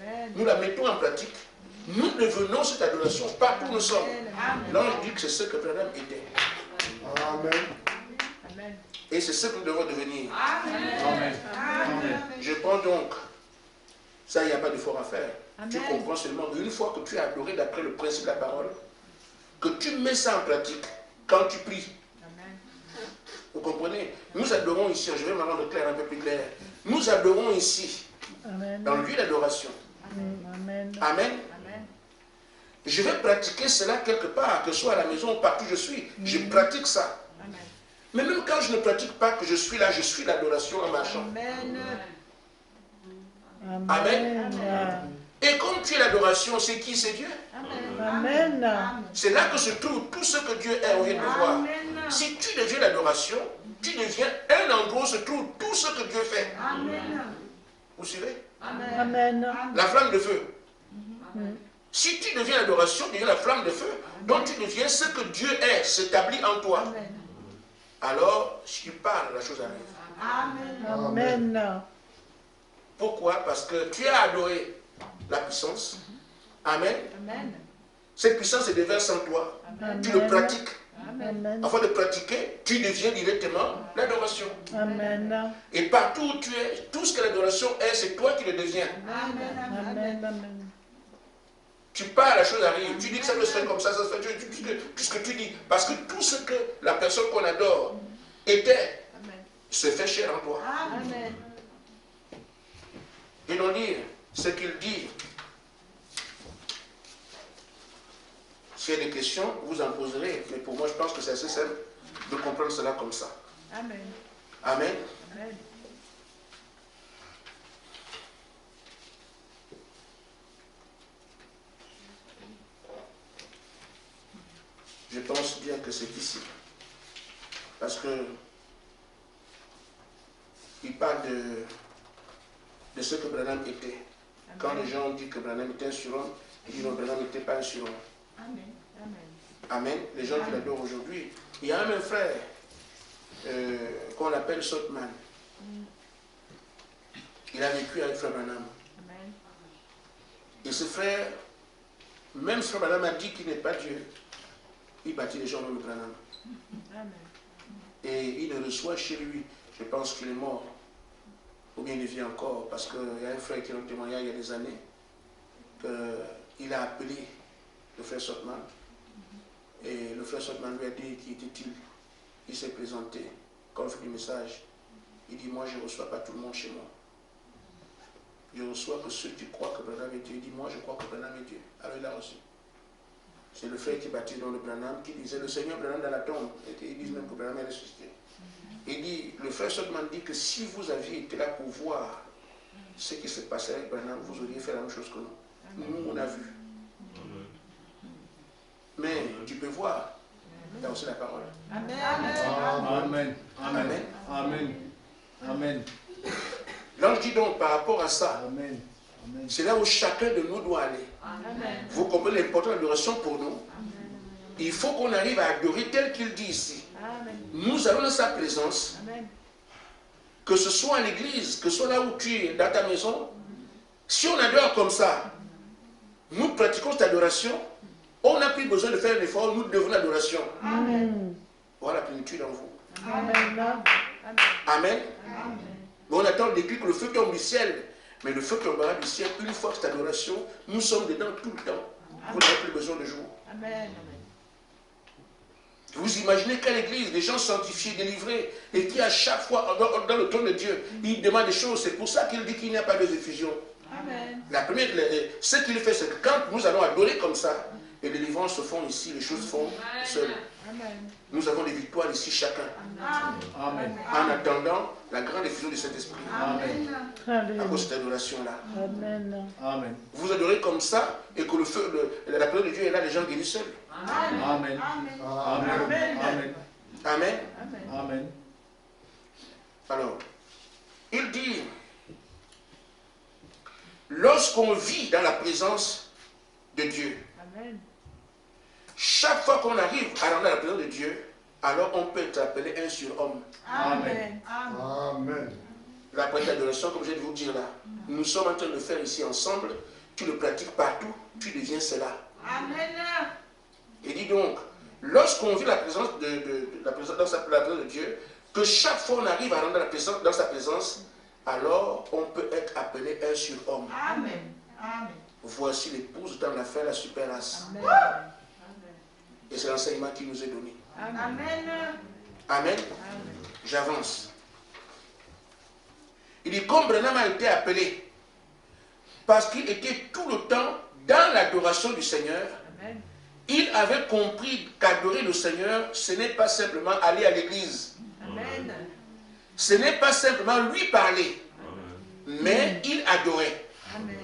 Amen. nous la mettons en pratique. Nous devenons cette adoration partout où nous sommes. L'ange dit que c'est ce que Branham était. Amen. Amen. Et c'est ce que nous devons devenir. Amen. Amen. Je prends donc, ça il n'y a pas d'effort à faire. Tu Amen. comprends seulement qu'une fois que tu as adoré d'après le principe de la parole, que tu mets ça en pratique quand tu pries. Amen. Vous comprenez? Nous adorons ici, je vais me rendre clair, un peu plus clair. Nous adorons ici, Amen. dans le lieu d'adoration. Amen. Amen. Amen. Je vais pratiquer cela quelque part, que ce soit à la maison ou partout où je suis. Je pratique ça. Amen. Mais même quand je ne pratique pas que je suis là, je suis l'adoration en marchant. Amen. Amen. Et comme tu es l'adoration, c'est qui? C'est Dieu. Amen. C'est là que se trouve tout ce que Dieu est, on vient de voir. Si tu deviens l'adoration, tu deviens un endroit où se trouve tout ce que Dieu fait. Vous suivez? Amen. La flamme de feu. Si tu deviens l'adoration, tu deviens la flamme de feu. Donc tu deviens ce que Dieu est, s'établit en toi. Alors, si tu parles, la chose arrive. Amen. Pourquoi? Parce que tu as adoré la puissance. Amen. Amen. Cette puissance se déverse en toi. Amen. Tu le pratiques. Amen. Afin de pratiquer, tu deviens directement l'adoration. Amen. Et partout où tu es, tout ce que l'adoration est, c'est toi qui le deviens. Amen. Amen. Tu parles, la chose arrive. Tu dis que ça doit se faire comme ça se fait. Tout ce que tu dis. Parce que tout ce que la personne qu'on adore était, se fait chair en toi. Amen. Et non dire ce qu'il dit. S'il y a des questions, vous en poserez. Mais pour moi, je pense que c'est assez simple de comprendre cela comme ça. Amen. Amen. Amen. Je pense bien que c'est ici. Parce que il parle de ce que Branham était. Quand les gens disent que Branham était un surhomme, ils disent non, Branham n'était pas un surhomme. Amen. Amen. Amen. Les gens qui l'adorent aujourd'hui. Il y a un frère qu'on appelle Sotman. Il a vécu avec Frère Branham. Amen. Et ce frère, même Frère Branham a dit qu'il n'est pas Dieu. Il bâtit les gens dans le Branham. Amen. Et il le reçoit chez lui. Je pense qu'il est mort. Ou bien il vit encore. Parce qu'il y a un frère qui a témoigné il y a des années qu'il a appelé le frère Sotman. Et le frère Sotman lui a dit qui était-il. Il s'est présenté. Quand on fait du message, il dit moi je ne reçois pas tout le monde chez moi. Je reçois que ceux qui croient que Branham est Dieu. Il dit moi je crois que Branham est Dieu. Alors il a reçu. C'est le frère qui baptise dans le Branham qui disait le Seigneur Branham dans la tombe. Et ils disent même que Branham est ressuscité. Il dit, le frère Sotman dit que si vous aviez été là pour voir ce qui se passait avec Branham, vous auriez fait la même chose que nous. Nous, on a vu. Mais tu peux voir. Tu as aussi la parole. Amen. Amen. Amen. Amen. Amen. L'ange dit donc par rapport à ça, Amen. Amen. c'est là où chacun de nous doit aller. Amen. Vous comprenez l'importance de l'adoration pour nous. Il faut qu'on arrive à adorer tel qu'il dit ici. Amen. Nous allons dans sa présence, Amen. que ce soit à l'église, que ce soit là où tu es, dans ta maison. Si on adore comme ça, nous pratiquons cette adoration, on n'a plus besoin de faire un effort, nous devons l'adoration. Amen. Voilà la plénitude en vous. Amen. Amen. Mais on attend depuis que le feu tombe du ciel. Mais le feu tombera du ciel une fois cette adoration, nous sommes dedans tout le temps. Vous n'avez plus besoin de jour. Amen. Vous imaginez qu'à l'église, des gens sanctifiés, délivrés, et qui à chaque fois, dans le trône de Dieu, ils demandent des choses. C'est pour ça qu'il dit qu'il n'y a pas de effusion. Amen. La première, ce qu'il fait, c'est que quand nous allons adorer comme ça, les délivrances se font ici, les choses se font seules. Amen. Nous avons des victoires ici chacun. Amen. En attendant la grande effusion de Saint-Esprit. Amen. À cause de cette adoration-là. Amen. Amen. Vous adorez comme ça, et que le feu, la parole de Dieu est là, les gens guérissent seuls. Amen. Amen. Amen. Amen. Amen. Alors, il dit, lorsqu'on vit dans la présence de Dieu, Amen. chaque fois qu'on arrive à rentrer dans la présence de Dieu, alors on peut être appelé un surhomme. Amen. Amen. La pratique d'adoration, comme je viens de vous dire là, nous sommes en train de le faire ici ensemble, tu le pratiques partout, tu deviens cela. Amen. Et dit donc, lorsqu'on vit la présence la présence de Dieu, que chaque fois on arrive à rentrer dans sa présence, alors on peut être appelé un surhomme. Amen. Amen. Voici l'épouse dans l'affaire la super race. Amen. Et c'est l'enseignement qui nous est donné. Amen. Amen. J'avance. Il dit, comme Branham a été appelé, parce qu'il était tout le temps dans l'adoration du Seigneur, il avait compris qu'adorer le Seigneur, ce n'est pas simplement aller à l'église. Amen. Ce n'est pas simplement lui parler, mais il adorait. Amen.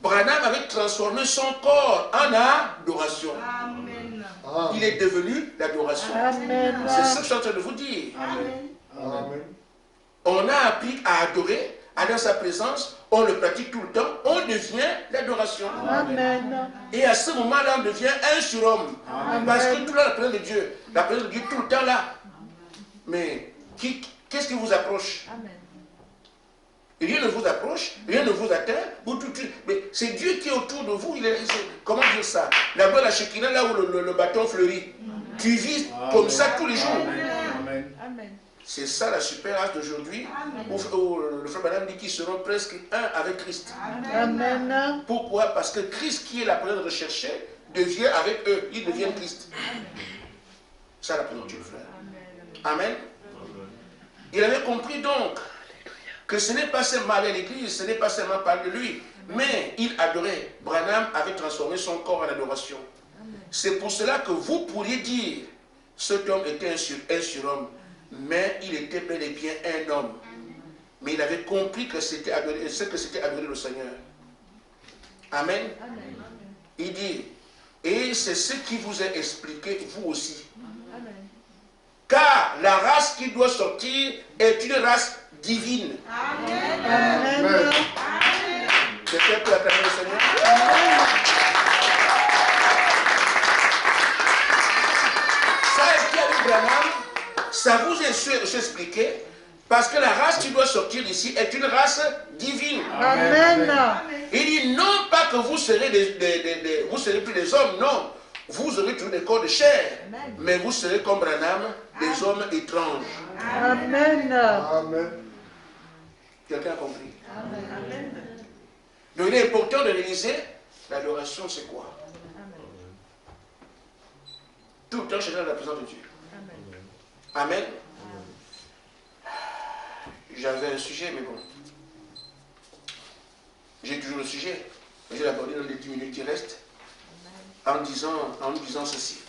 Branham avait transformé son corps en adoration. Amen. Il est devenu l'adoration. Amen. C'est ce que je suis en train de vous dire. Amen. Amen. On a appris à adorer, à dans sa présence, on le pratique tout le temps, on devient l'adoration. Amen. Et à ce moment-là, on devient un surhomme. Parce que tout là, la présence de Dieu tout le temps là. Mais qu'est-ce qui vous approche? Amen. Rien ne vous approche, rien ne vous atteint. Mais c'est Dieu qui est autour de vous. Comment dire ça? Là-bas, la Shekinah, là où le bâton fleurit. Tu vis comme ça tous les jours. Amen. Amen. C'est ça la super race d'aujourd'hui. Où le frère Branham dit qu'ils seront presque un avec Christ. Amen. Pourquoi? Parce que Christ, qui est la présence recherchée, devient avec eux. Ils deviennent Christ. Ça la présence de Dieu, frère. Amen. Il avait compris donc que ce n'est pas seulement aller à l'église, ce n'est pas seulement parler de lui, mais il adorait. Branham avait transformé son corps en adoration. C'est pour cela que vous pourriez dire, cet homme était un surhomme, mais il était bel et bien un homme. Mais il avait compris que c'était adorer, ce que c'était adorer le Seigneur. Amen. Il dit, et c'est ce qui vous est expliqué, vous aussi. Car la race qui doit sortir est une race divine. Amen. Amen. Quelqu'un peut acclamer le Seigneur? Ça a été avec Branham, ça vous est expliqué, parce que la race qui doit sortir ici est une race divine. Amen. Il dit non pas que vous serez vous serez plus des hommes, non. Vous aurez toujours des corps de chair, mais vous serez comme Branham, des hommes étranges. Amen. Amen. Quelqu'un a compris? Amen. Donc il est important de réaliser l'adoration, c'est quoi? Tout le temps, je suis dans la présence de Dieu. Amen. J'avais un sujet, mais bon. J'ai toujours le sujet. Je vais l'aborder dans les 10 minutes qui restent. En disant ceci.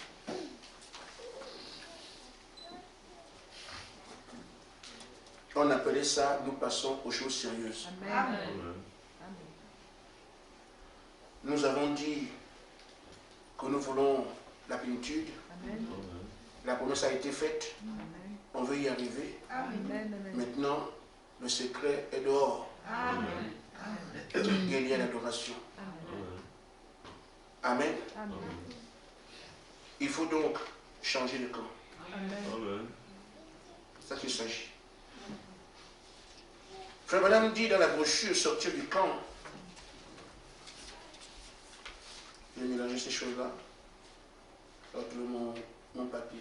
On appelait ça, nous passons aux choses sérieuses. Amen. Nous avons dit que nous voulons la plénitude. La promesse a été faite. On veut y arriver. Maintenant, le secret est dehors. Il y a l'adoration. Amen. Il faut donc changer de camp. C'est ça qu'il s'agit. Frère Madame dit dans la brochure Sortir du camp. J'ai mélangé ces choses-là. Je vais trouver mon papier.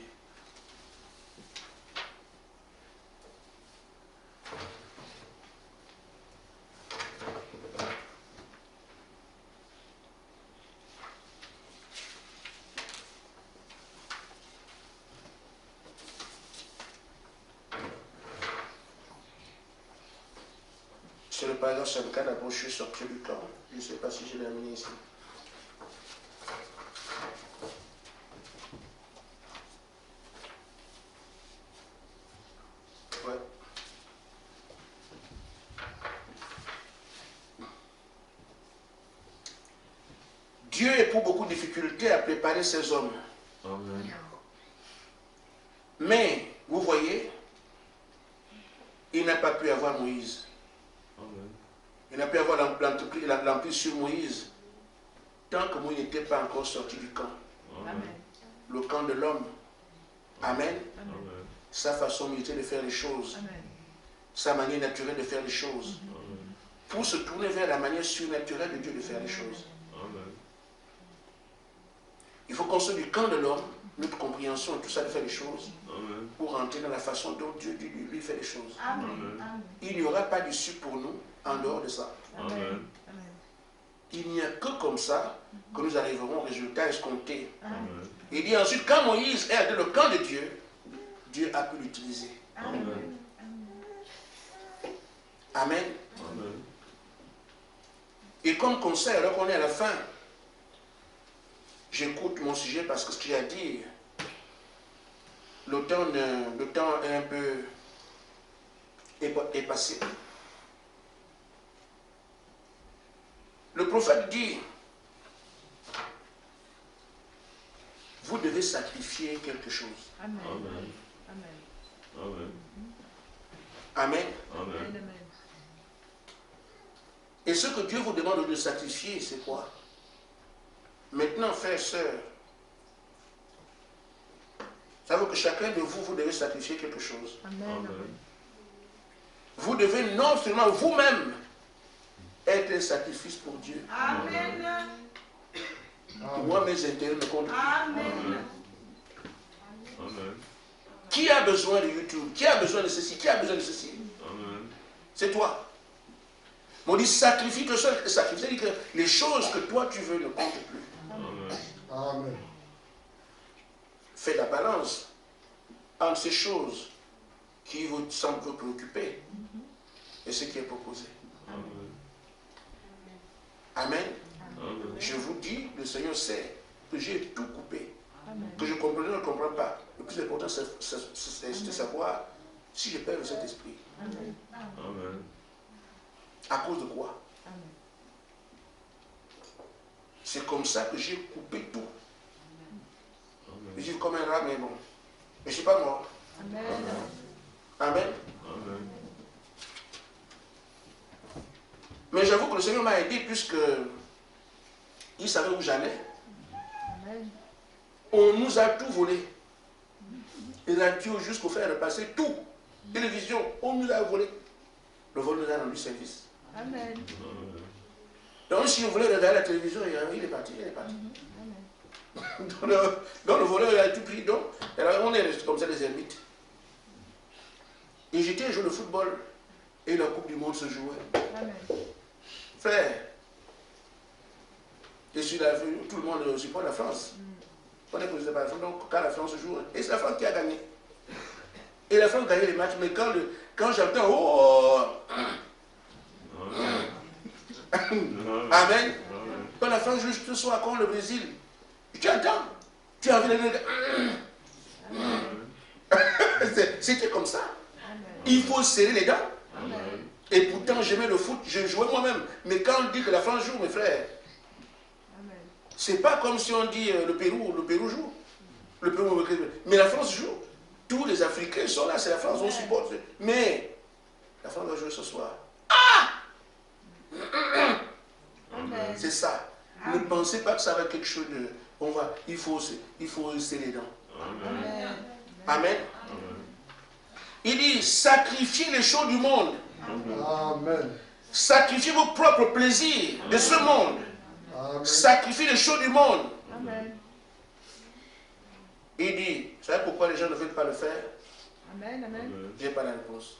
C'est le paragraphe 54, la brochure Sortir du camp. Je ne sais pas si je l'ai amené ici. Ouais. Dieu éprouve beaucoup de difficultés à préparer ses hommes. Amen. Mais, vous voyez, il n'a pas pu avoir Moïse. Amen. Il n'a pu avoir l'emprise sur Moïse tant que Moïse n'était pas encore sorti du camp. Amen. Le camp de l'homme. Amen. Amen. Sa façon militaire de faire les choses. Sa manière naturelle de faire les choses. Amen. Pour se tourner vers la manière surnaturelle de Dieu de faire les choses. Amen. Il faut qu'on soit du camp de l'homme, notre compréhension et tout ça de faire les choses, Amen. pour rentrer dans la façon dont Dieu lui fait les choses. Amen. Il n'y aura pas d'issue pour nous en dehors de ça. Amen. Il n'y a que comme ça que nous arriverons au résultat escompté. Amen. Il dit ensuite, quand Moïse est dans le camp de Dieu, Dieu a pu l'utiliser. Amen. Amen. Amen. Et comme conseil, alors qu'on est à la fin, j'écoute mon sujet parce que ce qu'il y a à dire, le temps est un peu est passé. Le prophète dit, vous devez sacrifier quelque chose. Amen. Amen. Amen. Amen. Et ce que Dieu vous demande de sacrifier, c'est quoi? Maintenant, frères et sœurs, ça veut que chacun de vous, vous devez sacrifier quelque chose. Amen. Vous devez non seulement vous-même être un sacrifice pour Dieu. Amen. Moi, mes intérêts me comptent. Amen. Amen. Qui a besoin de YouTube? Qui a besoin de ceci? Qui a besoin de ceci? Amen. C'est toi. On dit sacrifie que seul. Sacrifie, c'est-à-dire que les choses que toi tu veux ne comptent plus. Amen. Amen. Fais la balance entre ces choses qui vous semblent vous préoccuper et ce qui est proposé. Amen. Amen. Amen. Je vous dis, le Seigneur sait que j'ai tout coupé. Que je comprends ou ne comprends pas. Le plus important, c'est de savoir si je perds le Saint-Esprit. Amen. À cause de quoi? C'est comme ça que j'ai coupé tout. Je vis comme un rat, mais bon. Mais je ne suis pas mort. Amen. Amen. Amen. Mais j'avoue que le Seigneur m'a aidé puisque il savait où j'allais. On nous a tout volé. Radio jusqu'au fer de passer, tout. Télévision, on nous a volé. Le vol nous a rendu service. Amen. Donc si on voulait regarder la télévision, il est parti, il est parti. Donc le voleur il a tout pris. Donc on est resté comme ça des ermites. Et j'étais un jour de football et la Coupe du Monde se jouait. Amen. Frère, et sur tout le monde supporte la France. On est posé par la France, donc quand la France joue, et c'est la France qui a gagné. Et la France gagne les matchs, mais quand j'entends oh, Amen. Quand la France joue ce soir contre le Brésil, tu entends, tu as envie de dire c'était comme ça. Il faut serrer les dents. Et pourtant j'aimais le foot, je jouais moi-même. Mais quand on dit que la France joue, mes frères, c'est pas comme si on dit le Pérou joue. Le Pérou, mais la France joue. Tous les Africains sont là, c'est la France, on supporte. Mais la France va jouer ce soir. C'est ça. Ne pensez pas que ça va être quelque chose de... il faut serrer les dents. Amen. Amen. Il dit, sacrifiez les choses du monde. Amen. Sacrifiez vos propres plaisirs de ce monde. Amen. Sacrifiez les choses du monde. Amen. Il dit, vous savez pourquoi les gens ne veulent pas le faire? Amen. Amen. Je n'ai pas la réponse.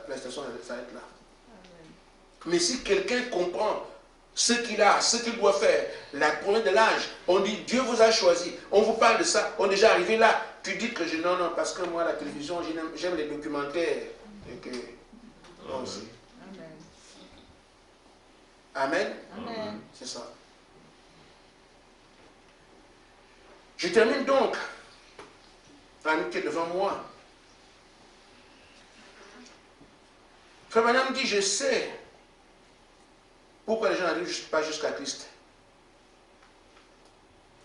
La station s'arrête là. Mais si quelqu'un comprend ce qu'il a, ce qu'il doit faire, la promesse de l'âge, on dit Dieu vous a choisi, on vous parle de ça, on est déjà arrivé là. Tu dis que non, parce que moi la télévision, j'aime les documentaires. Et que, moi aussi. Amen. Amen. C'est ça. Je termine donc l'année qui est devant moi. Frère Madame dit, je sais pourquoi les gens n'arrivent pas jusqu'à Christ.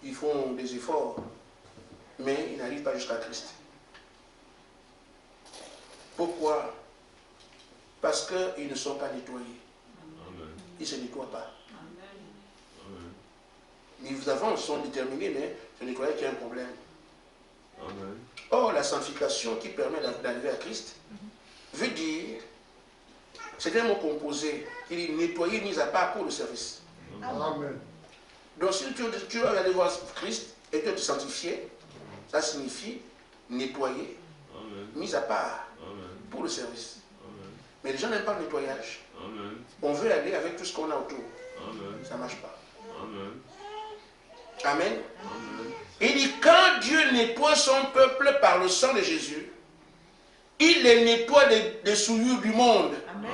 Ils font des efforts, mais ils n'arrivent pas jusqu'à Christ. Pourquoi? Parce qu'ils ne sont pas nettoyés. Ils ne se nettoient pas. Les avant sont déterminés, mais se nettoyer qu'il y a un problème. Amen. Or, la sanctification qui permet d'arriver à Christ veut dire, c'est un mot composé, il est nettoyé, mis à part pour le service. Amen. Donc si tu vas aller voir Christ et tu vas te sanctifier, ça signifie nettoyer, mis à part pour le service. Amen. Mais les gens n'aiment pas le nettoyage. Amen. On veut aller avec tout ce qu'on a autour. Amen. Ça ne marche pas. Amen. Amen. Amen. Il dit, quand Dieu nettoie son peuple par le sang de Jésus, il les nettoie des souillures du monde. Amen.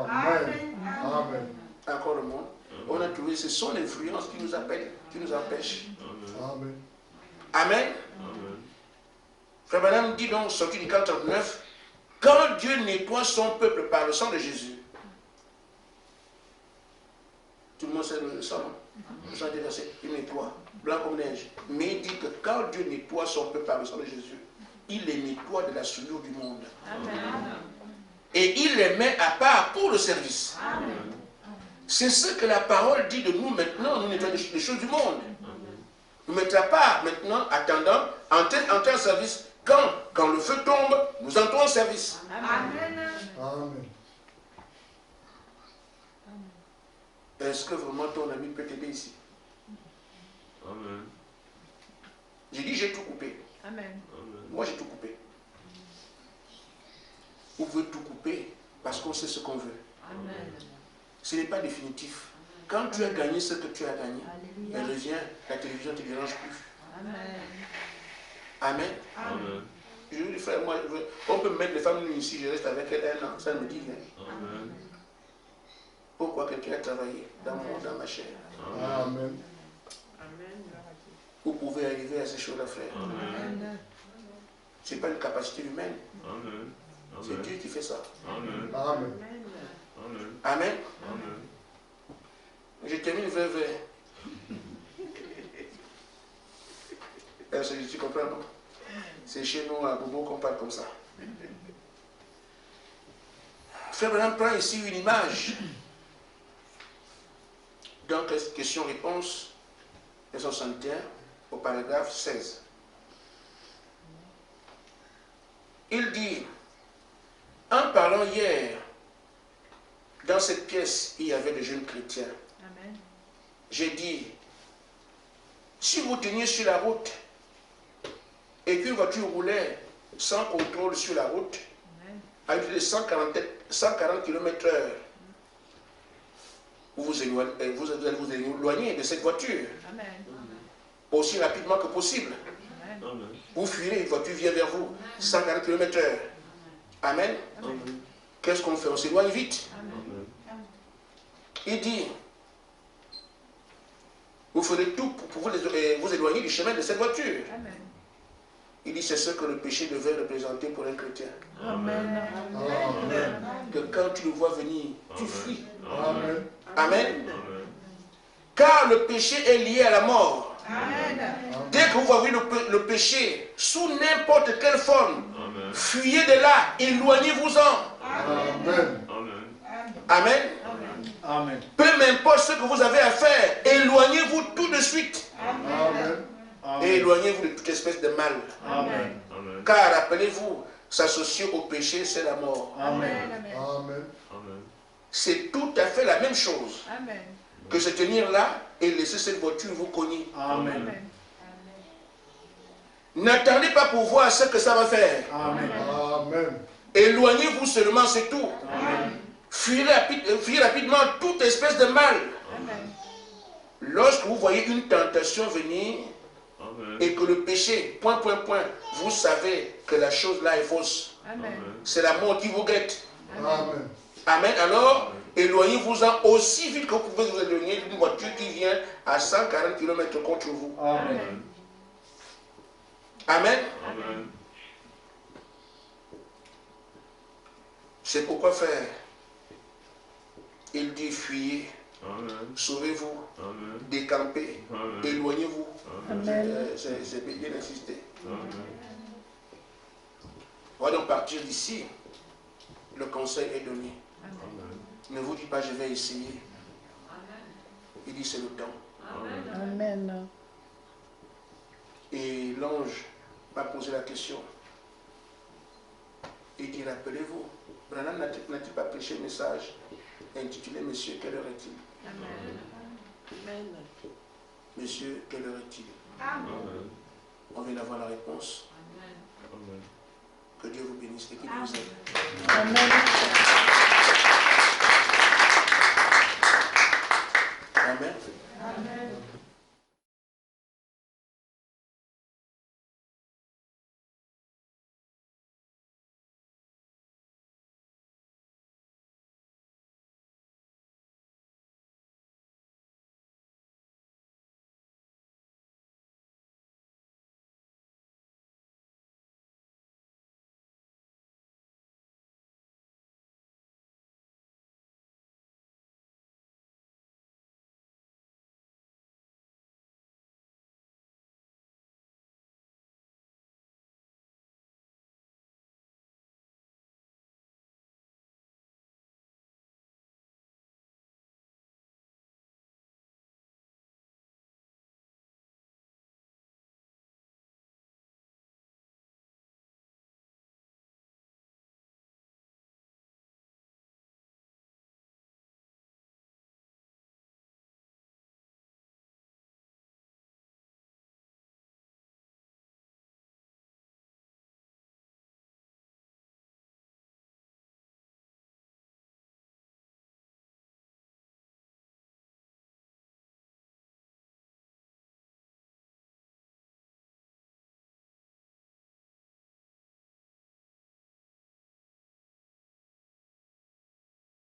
Amen. Amen. Encore le monde. On a trouvé, c'est son influence qui nous appelle, qui nous empêche. Amen. Amen. Frère Branham dit donc, sorti du 49, quand Dieu nettoie son peuple par le sang de Jésus, tout le monde sait le sang, le sang des versets, il nettoie, blanc comme neige. Mais il dit que quand Dieu nettoie son peuple par le sang de Jésus, il les nettoie de la souillure du monde. Amen. Et il les met à part pour le service. C'est ce que la parole dit de nous maintenant, nous nettoyons les choses du monde. Nous mettons à part maintenant, attendant, entrer en service. Quand le feu tombe, nous entrons en service. Amen. Amen. Est-ce que vraiment ton ami peut t'aider ici? Amen. J'ai dit j'ai tout coupé. Amen. Moi j'ai tout coupé. Vous pouvez tout couper parce qu'on sait ce qu'on veut. Amen. Ce n'est pas définitif. Quand tu as gagné ce que tu as gagné, elle revient, la télévision ne te dérange plus. Amen. Amen. Amen. Je lui dis, frère, moi, on peut mettre les femmes nues ici, je reste avec elle 1 an, ça ne me dit rien. Amen. Pourquoi quelqu'un a travaillé dans ma chair? Amen. Vous pouvez arriver à ces choses-là, frère. Amen. Ce n'est pas une capacité humaine. Amen. C'est Dieu qui fait ça. Amen. Amen. Amen. Amen. Amen. Je termine vrai. Est-ce que tu comprends, non? C'est chez nous à Bobo qu'on parle comme ça. Frère Branham prend ici une image. Donc, question-réponse, 61, au paragraphe 16. Il dit, en parlant hier, dans cette pièce, il y avait des jeunes chrétiens. Amen. J'ai dit, si vous teniez sur la route et qu'une voiture roulait sans contrôle sur la route, à plus de 140 km/h, vous allez vous éloigner de cette voiture. Amen. Aussi rapidement que possible. Amen. Vous fuirez, une voiture vient vers vous, 140 km/h. Amen. Amen. Qu'est-ce qu'on fait? On s'éloigne vite. Amen. Il dit, vous ferez tout pour vous éloigner du chemin de cette voiture. Amen. Il dit, c'est ce que le péché devait représenter pour un chrétien. Amen. Amen. Que quand tu le vois venir, tu fuis. Amen. Amen. Amen. Car le péché est lié à la mort. Amen. Dès que vous voyez le péché sous n'importe quelle forme, Amen. fuyez de là, éloignez-vous-en. Amen. Amen. Amen. Amen. Peu m'importe ce que vous avez à faire, éloignez-vous tout de suite. Amen. Et éloignez-vous de toute espèce de mal. Amen. Amen. Car rappelez-vous, s'associer au péché, c'est la mort. Amen. Amen. C'est tout à fait la même chose Amen. que se tenir là et laisser cette voiture vous cogner. Amen. N'attendez pas pour voir ce que ça va faire. Amen. Amen. Éloignez-vous seulement, c'est tout. Fuyez rapidement toute espèce de mal. Amen. Lorsque vous voyez une tentation venir Amen. et que le péché, vous savez que la chose là est fausse. Amen. C'est la mort qui vous guette. Amen. Amen. Alors, éloignez-vous-en aussi vite que vous pouvez vous éloigner d'une voiture qui vient à 140 km contre vous. Amen. Amen. Amen. C'est pourquoi, frère, il dit fuyez, Amen. sauvez-vous, Amen. décampez, Amen. éloignez-vous. Amen. C'est bien insisté. Amen. On va donc partir d'ici. Le conseil est donné. Amen. Ne vous dites pas je vais essayer. Il dit c'est le temps. Amen. Et l'ange m'a posé la question. Il dit rappelez-vous, Branham n'a-t-il pas prêché un message intitulé Monsieur, quelle heure est-il? Amen. Monsieur, quelle heure est-il? Amen. On vient d'avoir la réponse. Amen. Que Dieu vous bénisse et qu'il vous aime. Amen.